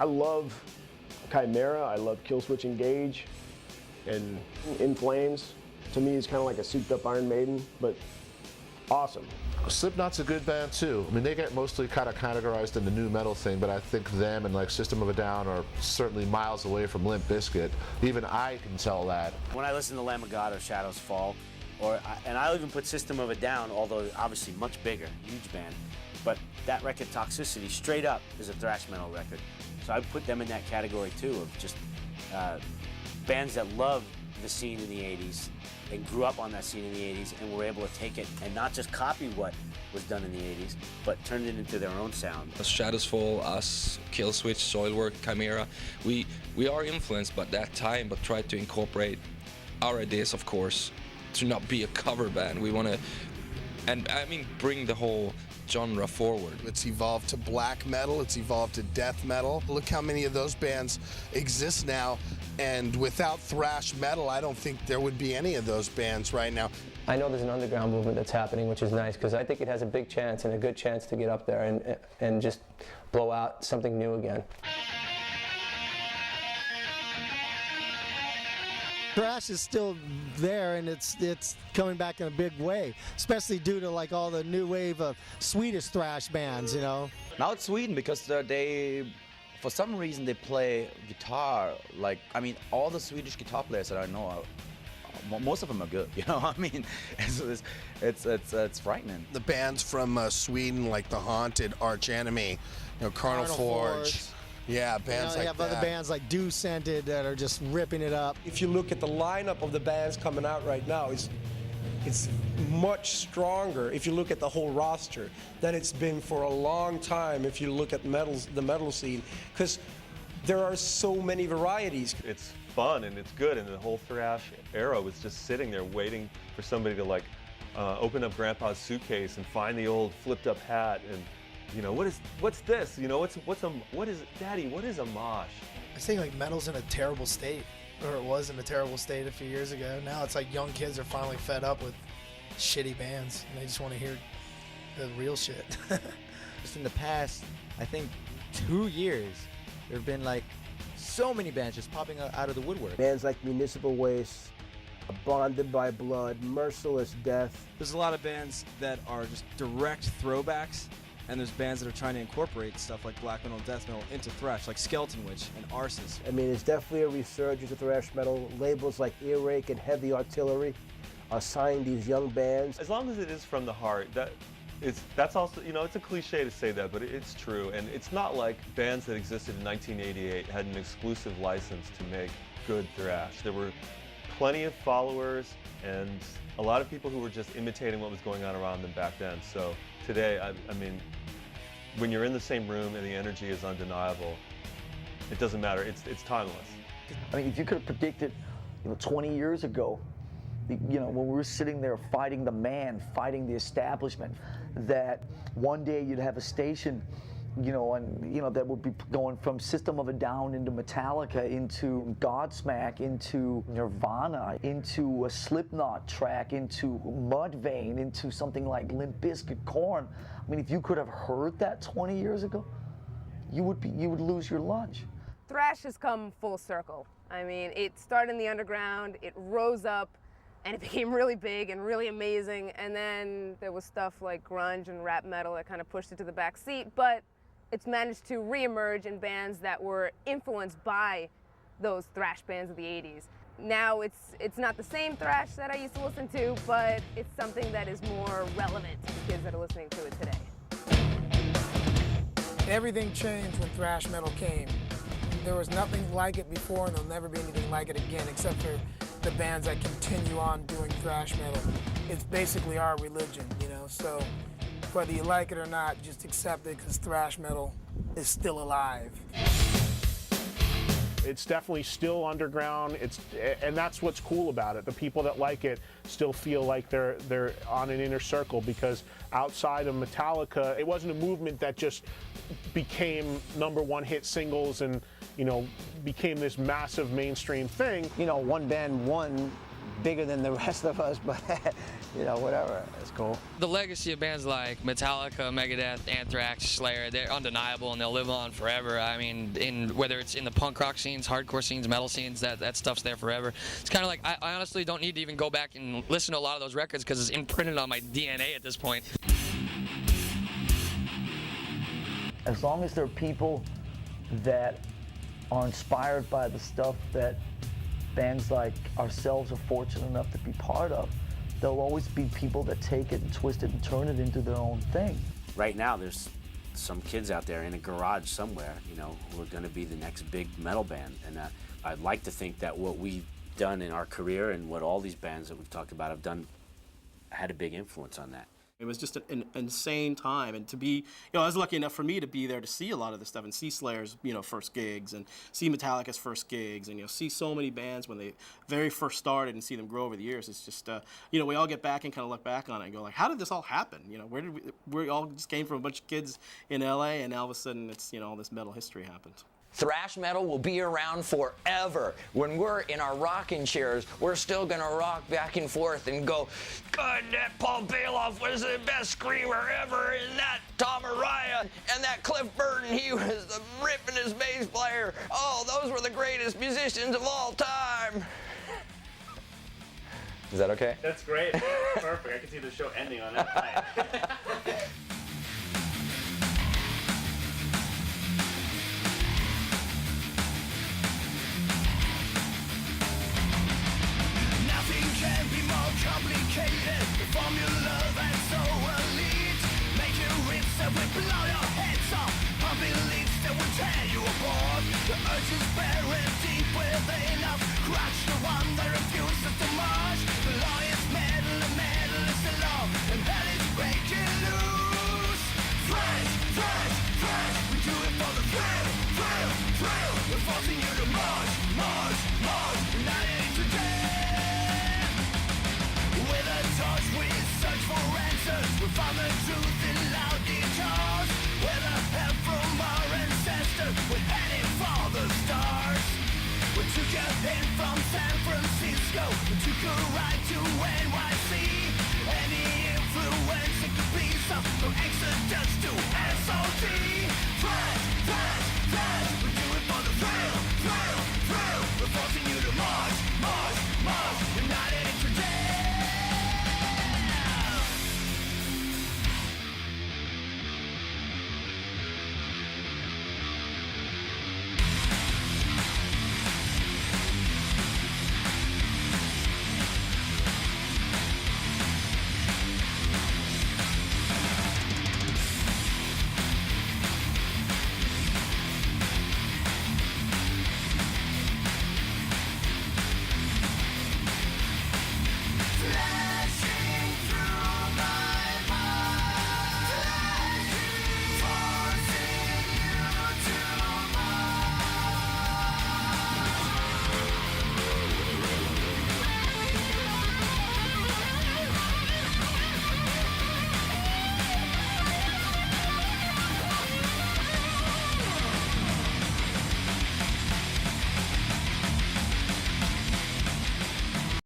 I love Chimera, I love Killswitch Engage, and In Flames. To me, it's kind of like a souped-up Iron Maiden, but awesome. Slipknot's a good band too. I mean, they get mostly kind of categorized in the new metal thing, but I think them and like System of a Down are certainly miles away from Limp Bizkit. Even I can tell that. When I listen to Lamb of God or Shadows Fall, and I'll even put System of a Down, although obviously much bigger, huge band, but that record Toxicity straight up is a thrash metal record. So I put them in that category too, of just bands that love the scene in the 80s and grew up on that scene in the 80s and were able to take it and not just copy what was done in the 80s, but turn it into their own sound. Shadows Fall, us, Killswitch, Soilwork, Chimera, we are influenced by that time, but try to incorporate our ideas, of course, to not be a cover band. We want to, and I mean, bring the whole genre forward. It's evolved to black metal, it's evolved to death metal. Look how many of those bands exist now, and without thrash metal, I don't think there would be any of those bands right now. I know there's an underground movement that's happening, which is nice, because I think it has a big chance and a good chance to get up there and just blow out something new again. Thrash is still there, and it's coming back in a big way, especially due to like all the new wave of Swedish thrash bands, Now it's Sweden because they, for some reason, they play guitar like, I mean, all the Swedish guitar players that I know are, most of them are good, I mean, it's frightening. The bands from Sweden, like The Haunted, Arch Enemy, Carnal Forge. Yeah, bands like that. You have other bands like Dew Scented that are just ripping it up. If you look at the lineup of the bands coming out right now, it's much stronger if you look at the whole roster than it's been for a long time if you look at the metal scene, because there are so many varieties. It's fun and it's good, and the whole thrash era was just sitting there waiting for somebody to open up Grandpa's suitcase and find the old flipped up hat and what's this? Daddy, what is a mosh? I think metal's in a terrible state, or it was in a terrible state a few years ago. Now it's like young kids are finally fed up with shitty bands and they just want to hear the real shit. Just in the past, I think 2 years, there have been so many bands just popping out of the woodwork. Bands like Municipal Waste, Bonded by Blood, Merciless Death. There's a lot of bands that are just direct throwbacks, and there's bands that are trying to incorporate stuff like black metal and death metal into thrash, like Skeleton Witch and Arsis. I mean, it's definitely a resurgence of thrash metal. Labels like Earache and Heavy Artillery are signing these young bands. As long as it is from the heart, that's also, it's a cliche to say that, but it's true. And it's not like bands that existed in 1988 had an exclusive license to make good thrash. There were plenty of followers and a lot of people who were just imitating what was going on around them back then. So today, I mean, when you're in the same room and the energy is undeniable, it doesn't matter. It's timeless. I mean, if you could have predicted, 20 years ago, when we were sitting there fighting the man, fighting the establishment, that one day you'd have a station you know, and, you know, that would be going from System of a Down into Metallica, into Godsmack, into Nirvana, into a Slipknot track, into Mudvayne, into something like Limp Bizkit, Korn. I mean, if you could have heard that 20 years ago, you would lose your lunch. Thrash has come full circle. I mean, it started in the underground, it rose up, and it became really big and really amazing, and then there was stuff like grunge and rap metal that kind of pushed it to the back seat, but it's managed to reemerge in bands that were influenced by those thrash bands of the 80s. Now it's not the same thrash that I used to listen to, but it's something that is more relevant to the kids that are listening to it today. Everything changed when thrash metal came. There was nothing like it before, and there'll never be anything like it again, except for the bands that continue on doing thrash metal. It's basically our religion, you know, so whether you like it or not, just accept it, because thrash metal is still alive. It's definitely still underground, and that's what's cool about it. The people that like it still feel like they're on an inner circle, because outside of Metallica, it wasn't a movement that just became #1 hit singles and, you know, became this massive mainstream thing. You know, one band won bigger than the rest of us, but you know, whatever, it's cool. The legacy of bands like Metallica, Megadeth, Anthrax, Slayer, they're undeniable and they'll live on forever. I mean, whether it's in the punk rock scenes, hardcore scenes, metal scenes, that stuff's there forever. It's kind of like, I honestly don't need to even go back and listen to a lot of those records because it's imprinted on my DNA at this point. As long as there are people that are inspired by the stuff that bands like ourselves are fortunate enough to be part of, there'll always be people that take it and twist it and turn it into their own thing. Right now, there's some kids out there in a garage somewhere, you know, who are going to be the next big metal band. And I'd like to think that what we've done in our career and what all these bands that we've talked about have done had a big influence on that. It was just an insane time, and to be, you know, I was lucky enough for me to be there to see a lot of this stuff and see Slayer's, you know, first gigs and see Metallica's first gigs, and, you know, see so many bands when they very first started and see them grow over the years. It's just, you know, we all get back and kind of look back on it and go like, how did this all happen? You know, we all just came from a bunch of kids in LA, and all of a sudden it's, you know, all this metal history happened. Thrash metal will be around forever. When we're in our rocking chairs, we're still gonna rock back and forth and go, God, that Paul Bailoff was the best screamer ever, and that Tom Araya, and that Cliff Burton, he was the rippingest bass player. Oh, those were the greatest musicians of all time. Is that okay? That's great. Perfect. I can see the show ending on that night. Complicated, the formula that's so elite. Make you rich that will blow your heads off. Pumping leads that will tear you apart. The urge is buried deep within us. Crush the one that refuses to march. The law is metal, the metal is the law, and hell is breaking loose. Thrash, thrash, thrash. We do it for the thrill, thrill, thrill. We're forcing you to march, march, march. Not today. With a torch we search for answers. We found the truth in loud guitars. With a help from our ancestors, we're heading for the stars. We took a hint from San Francisco. We took a ride to NY.